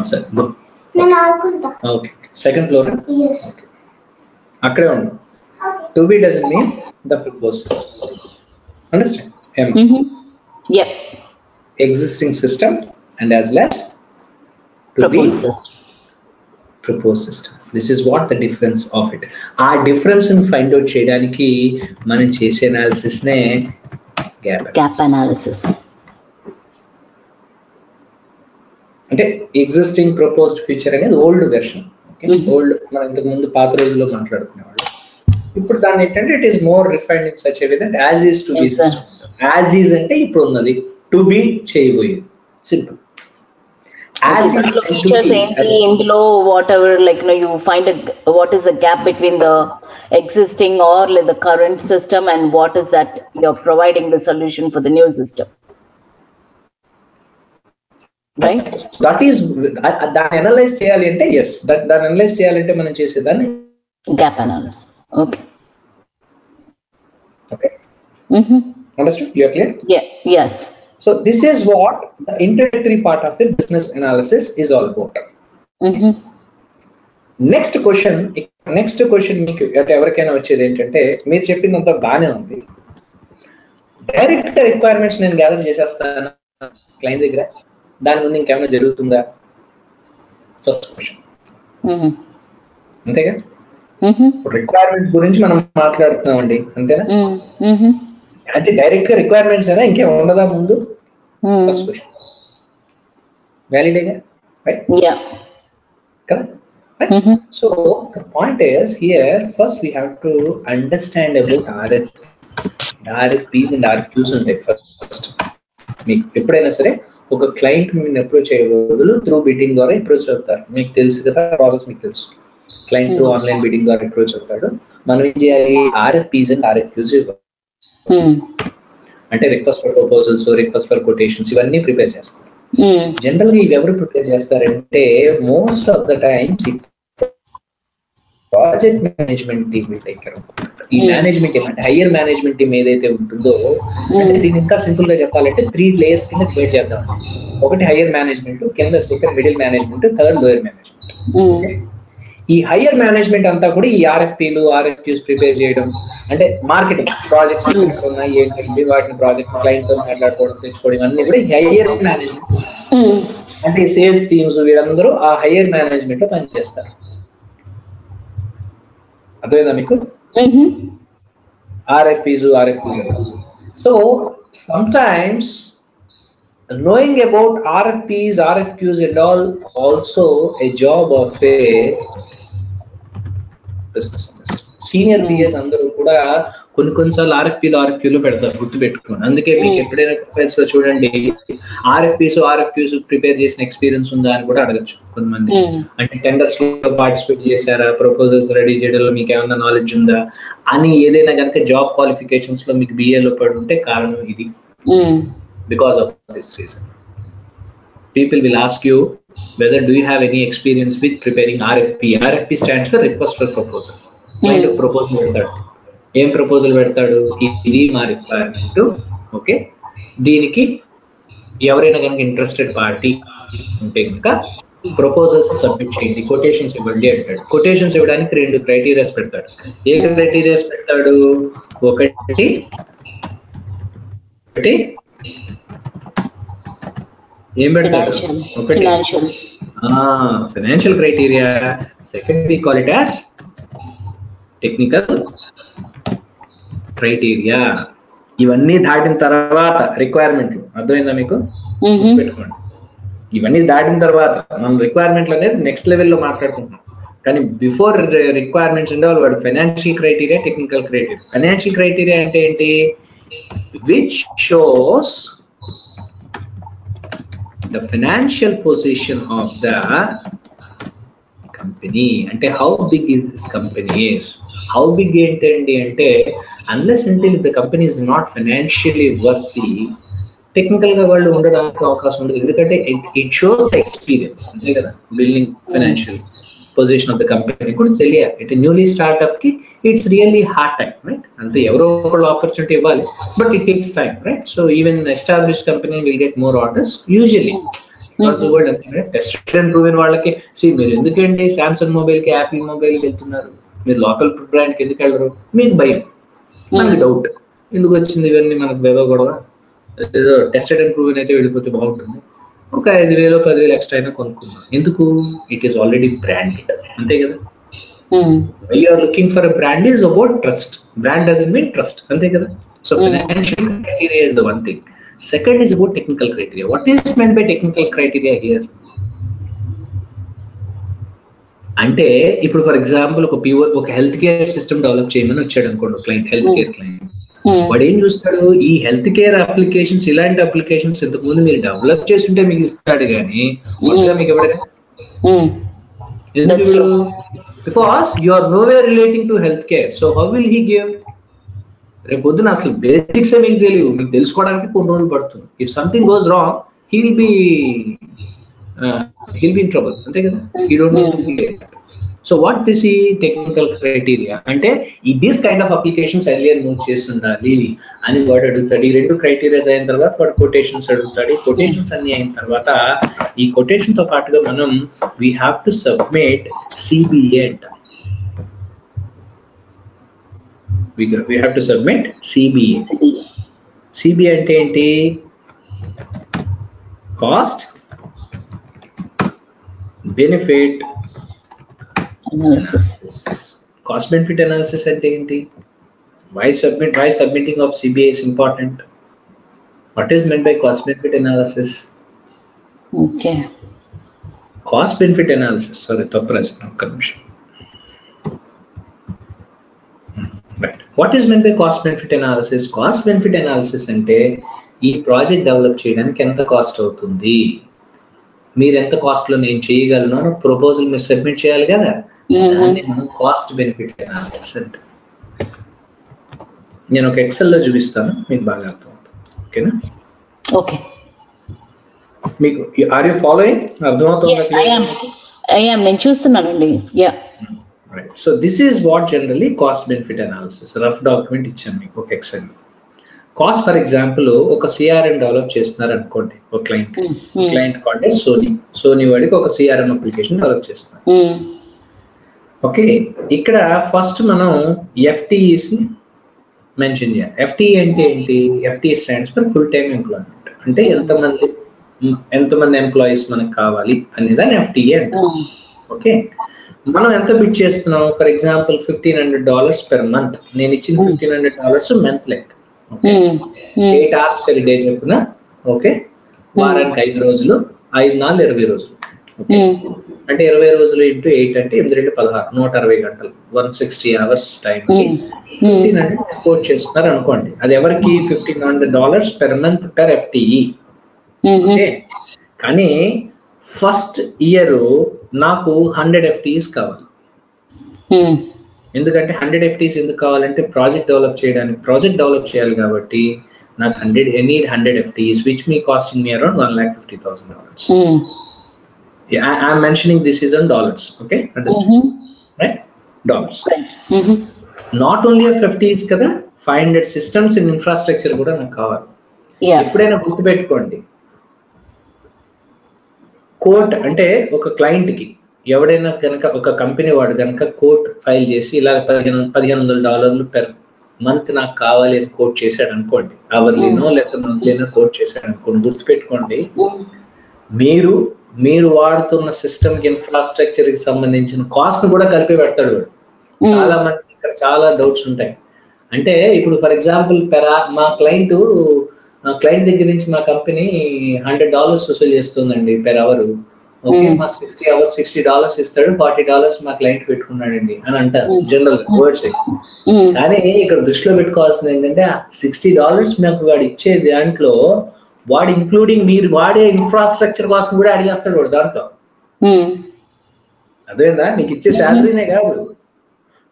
సరే, గో. Okay, second floor. అక్కడే ఉండు. To be doesn't mean the propose system. Understand? Yeah. Existing system and as less to Proposed be system. Proposed system. This is what the difference of it. ఆ difference ని find out చేయడానికి మనం చేసే analysis నే gap analysis. అంటే existing proposed feature అనేది old version. Old మనం ఇంతకు ముందు పాత రోజుల్లో మాట్లాడుకునేవాళ్ళు. ఇప్పుడు దాన్ని ఏంటంటే it is more refined in such a way that as is to be system. As is అంటే ఇప్పుడు ఉన్నది, టు బి చేయబోయేది, సింపుల్. Features ఏంటి ఇందులో, what ever like you find what is the gap between the existing or like the current system and what is that you're providing the solution for the new system, right? That is దాన్ని analyse చేయాలి అంటే yes, దాన్ని analyse చేయాలంటే మనం చేసేదాన్ని gap analysis. Okay. Understood? You are clear? Yeah. Yes. So this is what the introductory part of the business analysis is all about. Next question మీకు ఎవరికైనా వచ్చేది ఏంటంటే, మీరు చెప్పిందంతా బాగానే ఉంది, డైరెక్ట్ రిక్వైర్మెంట్స్ నేను గ్యాదర్ చేసేస్తాను క్లయింట్ దగ్గర, దాని ముందు ఇంకేమైనా జరుగుతుందా? First question. అంతేగా? రిక్వైర్మెంట్స్ గురించి మనం మాట్లాడుతున్నామండి, అంతేనా? అంటే డైరెక్ట్ గా రిక్వైర్మెంట్స్ అయినా ఇంకేం ఉండదా ముందు? ఫస్ట్ క్వశ్చన్ వ్యాలిడేగా, రైట్? కదా? So the point is here, first we have to understand about RFPs and RFQs ఉంటాయి. ఫస్ట్ మీకు ఎప్పుడైనా సరే ఒక క్లయింట్ మీరు అప్రోచ్ అయ్యే బదులు త్రూ బిడ్డింగ్ ద్వారా అప్రోచ్ అవుతారు. మీకు తెలుసు కదా ప్రాసెస్, మీకు తెలుసు. క్లయింట్ త్రూ ఆన్లైన్ బిడ్డింగ్ ద్వారా అప్రోచ్ అవుతాడు. మనం ఏం చేయాలి? RFPs అండ్ RFQs అంటే request for proposals, request for quotations, ఇవన్నీ ప్రిపేర్ చేస్తారు. జనరల్ గా ఇవి ఎవరు ప్రిపేర్ చేస్తారంటే, most of the times project management team దగ్గర. ఈ మేనేజ్మెంట్ టీమ్ అంటే హైయర్ మేనేజ్మెంట్ టీమ్ ఏదైతే ఉంటుందో, అంటే దీన్ని ఇంకా సింపుల్ గా చెప్పాలంటే 3 layers కింద క్రియేట్ చేద్దాం. ఒకటి హైయర్ మేనేజ్మెంట్, కింద second middle management, third lower management. ఈ హైయర్ మేనేజ్మెంట్ అంతా కూడా ఈ RFPలు, RFQs ప్రిపేర్ చేయడం, అంటే మార్కెటింగ్ ప్రాజెక్ట్స్ ఉన్నాయి ఏంటంటే వాటిని ప్రాజెక్ట్ క్లయింట్ తో మాట్లాడుకోవడం, తెచ్చుకోవడం, అన్ని కూడా హైయర్ మేనేజ్మెంట్. అంటే సేల్స్ టీమ్స్ వీళ్ళందరూ ఆ హైయర్ మేనేజ్మెంట్ లో పనిచేస్తారు. అర్థమైందా మీకు? RFPs, RFQs. So sometimes knowing about RFPs, RFQs and all also a job of a business analyst. Senior BAs అందరూ కూడా కొన్నిసార్లు RFPలు పెడతారు, గుర్తు పెట్టుకోండి. అందుకే మీకు ఎప్పుడైనా ప్రొఫైల్స్ లో చూడండి, RFPs ప్రిపేర్ చేసిన ఎక్స్పీరియన్స్ ఉందా అని కూడా అడగచ్చు కొంతమంది. అంటే టెండర్స్ లో పార్టిసిపేట్ చేశారా, ప్రపోజల్స్ రెడీ చేయడంలో మీకు ఏమైనా నాలెడ్జ్ ఉందా అని. ఏదైనా కనుక జాబ్ క్వాలిఫికేషన్స్ లో మీకు BA లో పడి ఉంటే కారణం ఇది. Because of this reason, people will ask you whether do you have any experience with preparing RFP. RFP stands for request for proposal. Kind of proposal పెడతాడు. ఏం ప్రపోజల్ పెడతాడు? ఇది మా రిక్వైర్మెంట్, ఓకే, దీనికి ఎవరైనా కనుక ఇంట్రెస్టెడ్ పార్టీ ఉంటే కనుక ప్రపోజల్స్ సబ్మిట్ చేయండి, కొటేషన్స్ ఇవ్వండి అంటాడు. కొటేషన్స్ ఇవ్వడానికి 2 క్రైటీరియాస్ పెడతాడు. ఏ క్రైటీరియాస్ పెడతాడు? ఒకటి ఏం పెడతాడు? ఒకటి financial criteria, second we call it as technical criteria. ఇవన్నీ దాటిన తర్వాత రిక్వైర్మెంట్లు. అర్థమైందా మీకు? పెట్టుకోండి. ఇవన్నీ దాటిన తర్వాత మనం రిక్వైర్మెంట్లు అనేది నెక్స్ట్ లెవెల్లో మాట్లాడుకుంటున్నాం. కానీ బిఫోర్ రిక్వైర్మెంట్స్ అంటే వాడు financial criteria, technical criteria. Financial criteria అంటే ఏంటి? Which shows the financial position of the company. అంటే how big is this company is. How big ఏంటండి అంటే, unless until the company is not financially worthy, technical గా వాళ్ళు ఉండడానికి అవకాశం ఉండదు. ఎందుకంటే it shows the experience, అంతే కదా. Building financial position of the company కూడా తెలియాలి. ఇట్ న్యూలీ స్టార్ట్అప్ కి it's really hard time, right? అంతే, ఎవరో ఒకళ్ళు ఆపర్చునిటీ ఇవ్వాలి, but it takes time, right? So even establish company will get more orders usually. Tested and proven వాళ్ళకి మీరు ఎందుకంటే సామ్సంగ్ మొబైల్ కి, యాపిల్ మొబైల్ కి వెళ్తున్నారు, మీరు లోకల్ బ్రాండ్ కి ఎందుకు వెళ్ళరు? మీకు భయం, మనకి డౌట్ ఎందుకు వచ్చింది ఇవన్నీ మనకు వెళ్ళకూడదా? ఏదో టెస్టెడ్ అండ్ ప్రూవెన్ అయితే వెళ్ళిపోతే బాగుంటుంది, ఒక 5,000 10,000 ఎక్స్ట్రా అయినా కొనుక్కున్నాం. ఎందుకు? ఇట్ ఈస్ ఆల్రెడీ బ్రాండెడ్, అంతే కదా. When you are looking for a brand is about trust. Brand doesn't mean trust, అంతే కదా. So financial criteria is the one thing. Second is about technical criteria. What is meant by technical criteria here? అంటే ఇప్పుడు for example ఒక health care system develop చేయమని వచ్చాడు అనుకోండి client, health care client. వాడు ఏం చూస్తాడు, ఈ హెల్త్ కేర్ అప్లికేషన్స్, ఇలాంటి అప్లికేషన్స్ ఇంతకుముందు మీరు డెవలప్ చేస్తుంటే మీకు ఇస్తాడు కానీ కొత్తగా మీకు ఇవ్వడు. ఎందుకు? Because you are nowhere relating to health care. So how will he give? రేపు పొద్దున అసలు బేసిక్స్ మీకు తెలియదు, మీకు తెలుసుకోవడానికి కొన్ని రోజులు పడుతుంది. If something goes wrong he will be in trouble, అంతే కదా. He don't know to create. So what this ఈ టెక్నికల్ క్రైటీరియా అంటే, this kind of applications earlier move చేస్తుండాలి అని వాడు అడుగుతాడు. ఈ 2 క్రైటీరియాస్ అయిన తర్వాత వాడు కొటేషన్స్ అడుగుతాడు. ఈ కొటేషన్స్ అన్ని అయిన తర్వాత ఈ కొటేషన్ తో పాటుగా మనం we have to submit CBA అంట. we have to submit CBA. CBA అంటే ఏంటి? Cost benefit analysis. Cost benefit analysis అంటే ఏంటి? why submitting of CBA is important? What is meant by cost benefit analysis? Okay, cost benefit analysis, sorry తప్పు రాసిన ఒక్క నిమిషం. Right. What is meant by cost benefit analysis? Cost benefit analysis అంటే ఈ project develop చేయడానికి ఎంత cost అవుతుంది, మీరు ఎంత కాస్ట్ లో నేను చేయగలను అని ప్రపోజల్ మీరు సబ్మిట్ చేయాలి కదా. దాన్ని మనం కాస్ట్ బెనిఫిట్ అనాలిసిస్ అంటే. నేను ఒక ఎక్సెల్ లో చూపిస్తాను, మీకు బాగా అర్థమవుతుంది. ఓకేనా? ఓకే. మీకు ఆర్ యు ఫాలోయింగ్? అర్థమవుతుందా? నేను చూస్తున్నానండి. Yeah. Right. So this is what generally cost benefit analysis, rough document ఇచ్చాను మీకు ఒక ఎక్సెల్. కాస్ట్ ఫర్ ఎగ్జాంపుల్ ఒక సిఆర్ఎం డెవలప్ చేస్తున్నారు అనుకోండి, ఒక క్లయింట్ అంటే సోనీ వాడికి ఒక సిఆర్ఎం అప్లికేషన్ డెవలప్ చేస్తున్నారు. ఓకే, ఇక్కడ ఫస్ట్ మనం FTEs మెన్షన్ చేయాలి. FTE అంటే ఏంటి? FTE stands for full time employment. అంటే ఎంతమంది ఎంప్లాయీస్ మనకు కావాలి అనేదాన్ని FTE అంటారు. ఓకే, మనం ఎంత బిడ్ చేస్తున్నాం? For example $1,500 per month. నేను ఇచ్చిన $1,500 మంత్ లెక్క. 8 hours per day చెప్పున. ఓకే, వారానికి 5 రోజులు, 5 4 20 రోజులు. ఓకే, అంటే 20 రోజులు ఇంటూ 8 అంటే 8 2 16, 160 గంటలు, 160 hours టైం. 1,500 కోట్ చేస్తున్నారు అనుకోండి. అది ఎవరికి? $1,500 per month per FTE. Okay, కానీ ఫస్ట్ ఇయర్ నాకు 100 FTEs కావాలి. ఎందుకంటే 100 FTEs ఎందుకు కావాలంటే ప్రాజెక్ట్ డెవలప్ చేయాలి కాబట్టి నాకు 100 FTEs which me costing me around $1,50,000. I'm mentioning this is in dollars. Okay, understand? Right? Dollars. Not only of FTEs కదా, 500 systems in infrastructure కూడా నాకు కావాలి. ఎప్పుడైనా గుర్తుపెట్టుకోండి, కోర్ట్ అంటే ఒక క్లయింట్ కి ఎవడైనా కనుక, ఒక కంపెనీ వాడు కనుక కోర్ట్ ఫైల్ చేసి ఇలా $1,500 పెర్ మంత్ నాకు కావాలి అని కోట్ చేశాడు అనుకోండి, అవర్లీనో లేకపోతే మంత్లీనో కోట్ చేశాడు అనుకోండి, గుర్తుపెట్టుకోండి, మీరు వాడుతున్న సిస్టమ్ కి ఇన్ఫ్రాస్ట్రక్చర్ కి సంబంధించిన కాస్ట్ ను కూడా కలిపి పెడతాడు. చాలా మంది ఇక్కడ చాలా డౌట్స్ ఉంటాయి. అంటే ఇప్పుడు ఫర్ ఎగ్జాంపుల్ మా క్లయింట్ దగ్గర నుంచి మా కంపెనీ $100 వసూలు చేస్తుందండి పెర్ అవర్. ఓకే, మాకు 60 hours $60 ఇస్తాడు, $40 మా క్లయింట్ పెట్టుకున్నాడండి అని అంటారు జనరల్ వర్డ్స్. కానీ ఇక్కడ దృష్టిలో పెట్టుకోవాల్సింది ఏంటంటే $60 మాకు వాడు ఇచ్చే దాంట్లో వాడు ఇంక్లూడింగ్ మీరు వాడే ఇన్ఫ్రాస్ట్రక్చర్ కోసం కూడా అడిగేస్తాడు వాడు దాంట్లో. అదేందా? మీకు ఇచ్చే శాలరీనే కాదు,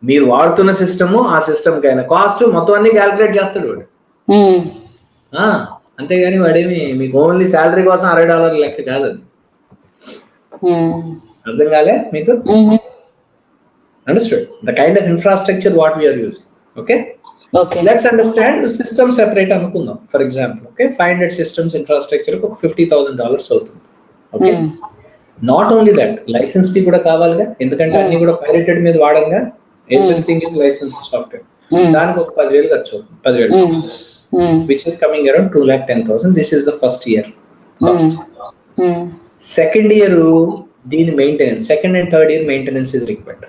మీరు వాడుతున్న సిస్టమ్, ఆ సిస్టమ్ కైనా కాస్ట్ మొత్తం అన్ని క్యాల్కులేట్ చేస్తాడు వాడు. అంతేగాని వాడేమి మీకు ఓన్లీ శాలరీ కోసం $60 లెక్క కాదు. అది అర్థం కాలే మీకు? Understood the kind of infrastructure what we are using. Okay, let's understand the system separate అనుకుందాం. For example, okay, 500 systems infrastructure కు $50,000 అవుతుంది. Okay, not only that, license fee కూడా కావాలిగా, ఎందుకంటే అన్ని కూడా పైరేటెడ్ మీద వాడంగా, everything is licensed software. దానికి ఒక 10,000 ఖర్చు అవుతుంది, 10,000, which is coming around 2,10,000. This is the first year cost. Second year దీని maintenance, second and third year maintenance is required.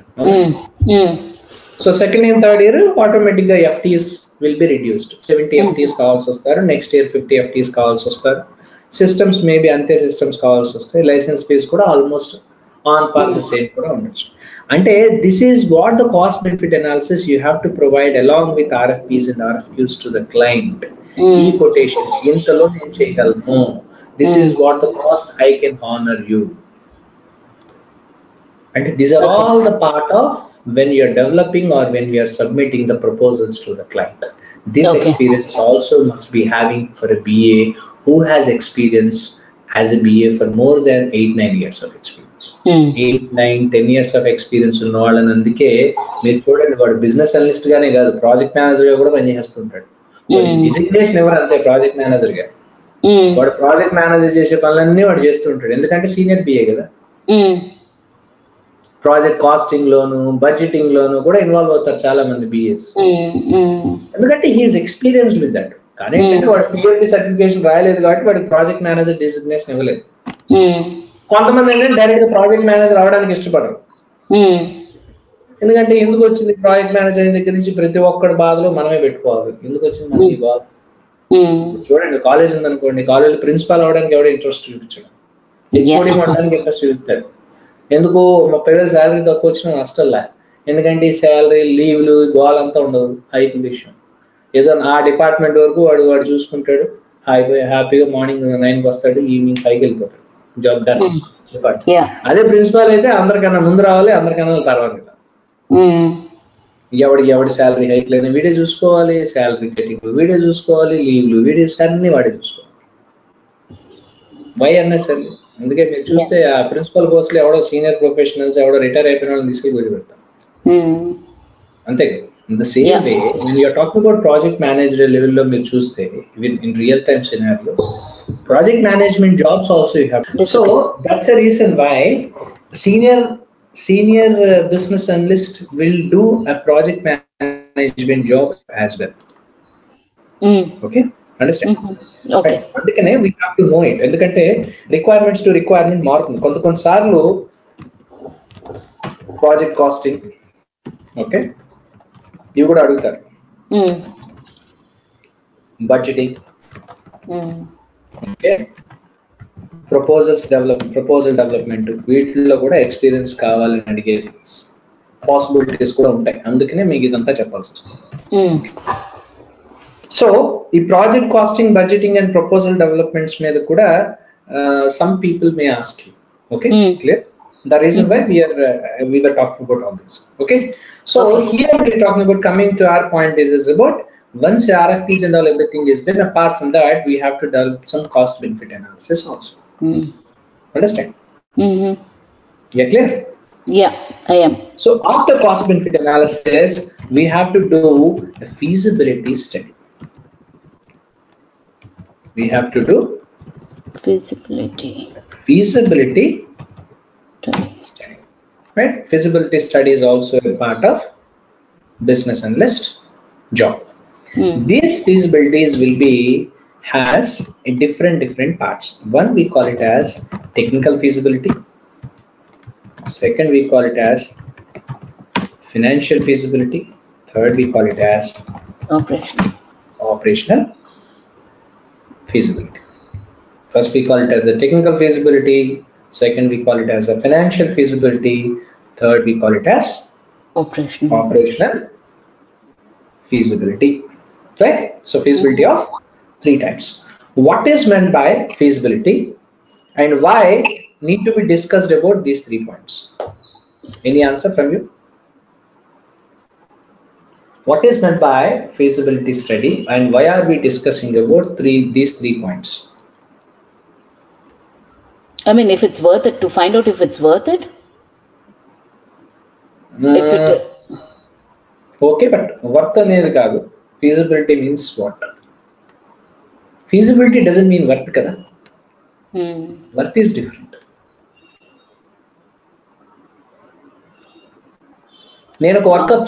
So second and third year automatic గా FTEs will be reduced. 70 FTEs కావాల్సి వస్తారు, next year 50 FTEs కావాల్సి వస్తారు. Systems maybe అంతే systems కావాల్సి వస్తాయి. Licence fees కూడా almost on par the same కూడా ఉండొచ్చు. అంటే this is what the cost benefit analysis you have to provide along with RFPs and RFQs to the client. ఈ కొటేషన్ ఇంతలో నేను చేయగలను, this is what the cost I can honor you. And these are all the part of when you are developing or when we are submitting the proposals to the client. This experience also must be having for a BA who has experience as a BA for more than 8-9 years of experience. 8-9-10 years of experience ఉన్న వాళ్ళని అందుకే మీరు చూడండి, వాడు business analyst గానే కాదు, project manager గా కూడా పనిచేస్తుంటాడు. డిజిగ్నేషన్ ఎవరు అంతే, ప్రాజెక్ట్ మేనేజర్ గా. వాడు ప్రాజెక్ట్ మేనేజర్ చేసే పనులన్నీ వాడు చేస్తుంటాడు, ఎందుకంటే సీనియర్ BA కదా. ప్రాజెక్ట్ కాస్టింగ్ లోను బడ్జెటింగ్ లోను కూడా ఇన్వాల్వ్ అవుతారు చాలా మంది BAs, ఎందుకంటే హీఈస్ ఎక్స్పీరియన్స్డ్ విత్ దట్. కానీ ఏంటంటే వాడు PhD సర్టిఫికేషన్ రాయలేదు కాబట్టి వాడికి ప్రాజెక్ట్ మేనేజర్ డిజిగ్నేషన్ ఇవ్వలేదు. కొంతమంది ఏంటంటే డైరెక్ట్ గా ప్రాజెక్ట్ మేనేజర్ అవడానికి ఇష్టపడరు, ఎందుకంటే ఎందుకు వచ్చింది ప్రాజెక్ట్ మేనేజర్ దగ్గర నుంచి ప్రతి ఒక్కటి బాధలో మనమే పెట్టుకోవాలి, ఎందుకు వచ్చింది మనకి బాధ. చూడండి, కాలేజ్ ఉందనుకోండి, కాలేజ్ ప్రిన్సిపాల్ అవడానికి ఎవడో ఇంట్రెస్ట్ చూపించడం, HOD అవడానికి ఇంట్రెస్ట్ చూపిస్తాడు. ఎందుకు 30,000 శాలరీ తక్కువ వచ్చినా నష్టంలే, ఎందుకంటే ఈ శాలరీ లీవ్లు గోలంతా ఉండదు, హైక్ విషయం. ఏదో ఆ డిపార్ట్మెంట్ వరకు వాడు చూసుకుంటాడు, హ్యాపీగా మార్నింగ్ 9కి వస్తాడు, ఈవినింగ్ 5కి వెళ్ళిపోతాడు, జాబ్ డన్. అదే ప్రిన్సిపాల్ అయితే అందరికన్నా ముందు రావాలి, అందరికన్నా తర్వాత. ఎవడి శాలరీ హైక్ లేదు వీడే చూసుకోవాలి, శాలరీ కటింగ్ వీడే చూసుకోవాలి, లీవ్లు వీడియో అన్ని వాడే చూసుకోవాలి. Why unnecessary. అందుకే మీరు చూస్తే ఆ ప్రిన్సిపల్ పోస్ట్ లో ఎవడో సీనియర్ ప్రొఫెషనల్స్ ఎవడో రిటైర్ అయిపోయిన వాళ్ళని తీసుకెళ్ళి కూర్చోబెడతాం, అంతే కదా. In the same way, when you are talking about project manager level lo meer chuste, even in real time scenario, project management jobs also you have. So that's a reason why senior business analyst will do a project management job as well. Okay, understand? Okay. అందుకనే we have to know it, ఎందుకంటే requirements to requirement మారుతుంది. కొన్నిసార్లు project casting okay ఇవి కూడా అడుగుతారు, budgeting okay, proposal development, వీటిల్లో కూడా experience కావాలని అడిగే పాసిబిలిటీస్ కూడా ఉంటాయి. అందుకనే మీకు ఇదంతా చెప్పాల్సి వస్తుంది. సో ఈ project costing, budgeting and proposal developments మీద కూడా some people may ask you. Okay, clear? The reason why we were talking about all this. Okay, so here we are talking about, coming to our point is about once RFPs and all everything is done, apart from that we have to develop some cost benefit analysis also. Understand? Yeah, clear? Yeah, I am. So after cost benefit analysis we have to do a feasibility study. We have to do feasibility study, right? Feasibility study is also a part of business analyst job. These feasibilities will be has a different parts. One we call it as technical feasibility. Second we call it as financial feasibility. Third we call it as operational feasibility. First we call it as a technical feasibility. Second we call it as a financial feasibility. Third we call it as operational feasibility. Right? So feasibility of 3 types. What is meant by feasibility and why need to be discussed about these 3 points? Any answer from you? What is meant by feasibility study and why are we discussing about these 3 points? I mean, if it's worth it, to find out if it's worth it. If it okay, but worth అనేది కాదు. Feasibility means what? Feasibility doesn't mean worth కదా. Worth is different. నేను ఒక workup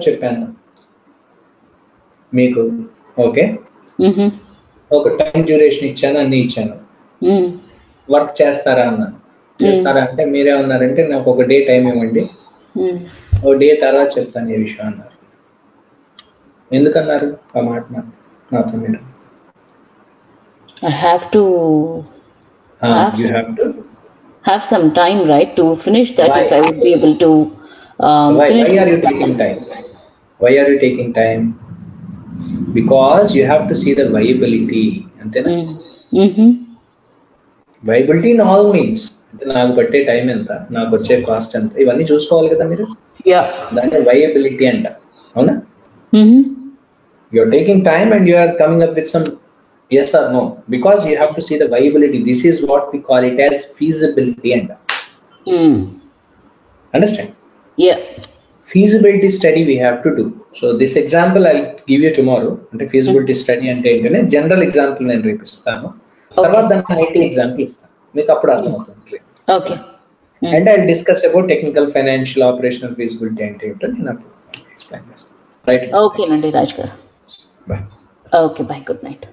చెప్పాను మీకు, okay, ఒక time duration ఇచ్చాను, అన్ని ఇచ్చాను, వర్క్ చేస్తారా అన్నాను. చేస్తారా అంటే మీరే ఉన్నారంటే నాకు ఒక డే టైం ఇవ్వండి, ఒక డే తర్వాత చెప్తాను ఈ విషయం అన్నారు. ఎందుకన్నారు ఆ మాట నాతో? మీరు I have to you have to have some time, right, to finish that. Why? If I would be able to Why finish. are you taking time? Why are you taking time? Because you have to see the viability. Viability in all means. నాకు పట్టే time ఎంత, నాకు వచ్చే cost ఎంత, ఇవన్నీ చూసుకోవాలి కదా మీరు. దాన్ని viability అంట, అవునా? You're taking time and you are coming up with some yes or no, because you have to see the viability. This is what we call it as feasibility and understand? Yeah. Feasibility study we have to do. So this example I'll give you tomorrow. Ante feasibility study ante entane general example nenu repistanu. Tarvata danni IT example istanu. Meeku appudu ardham avutundi. Okay. And I'll discuss about technical, financial, operational feasibility ante entane nenu appudu explain chestanu. Right? Okay, Nandi Raj garu. Bye. Okay, bye. Good night.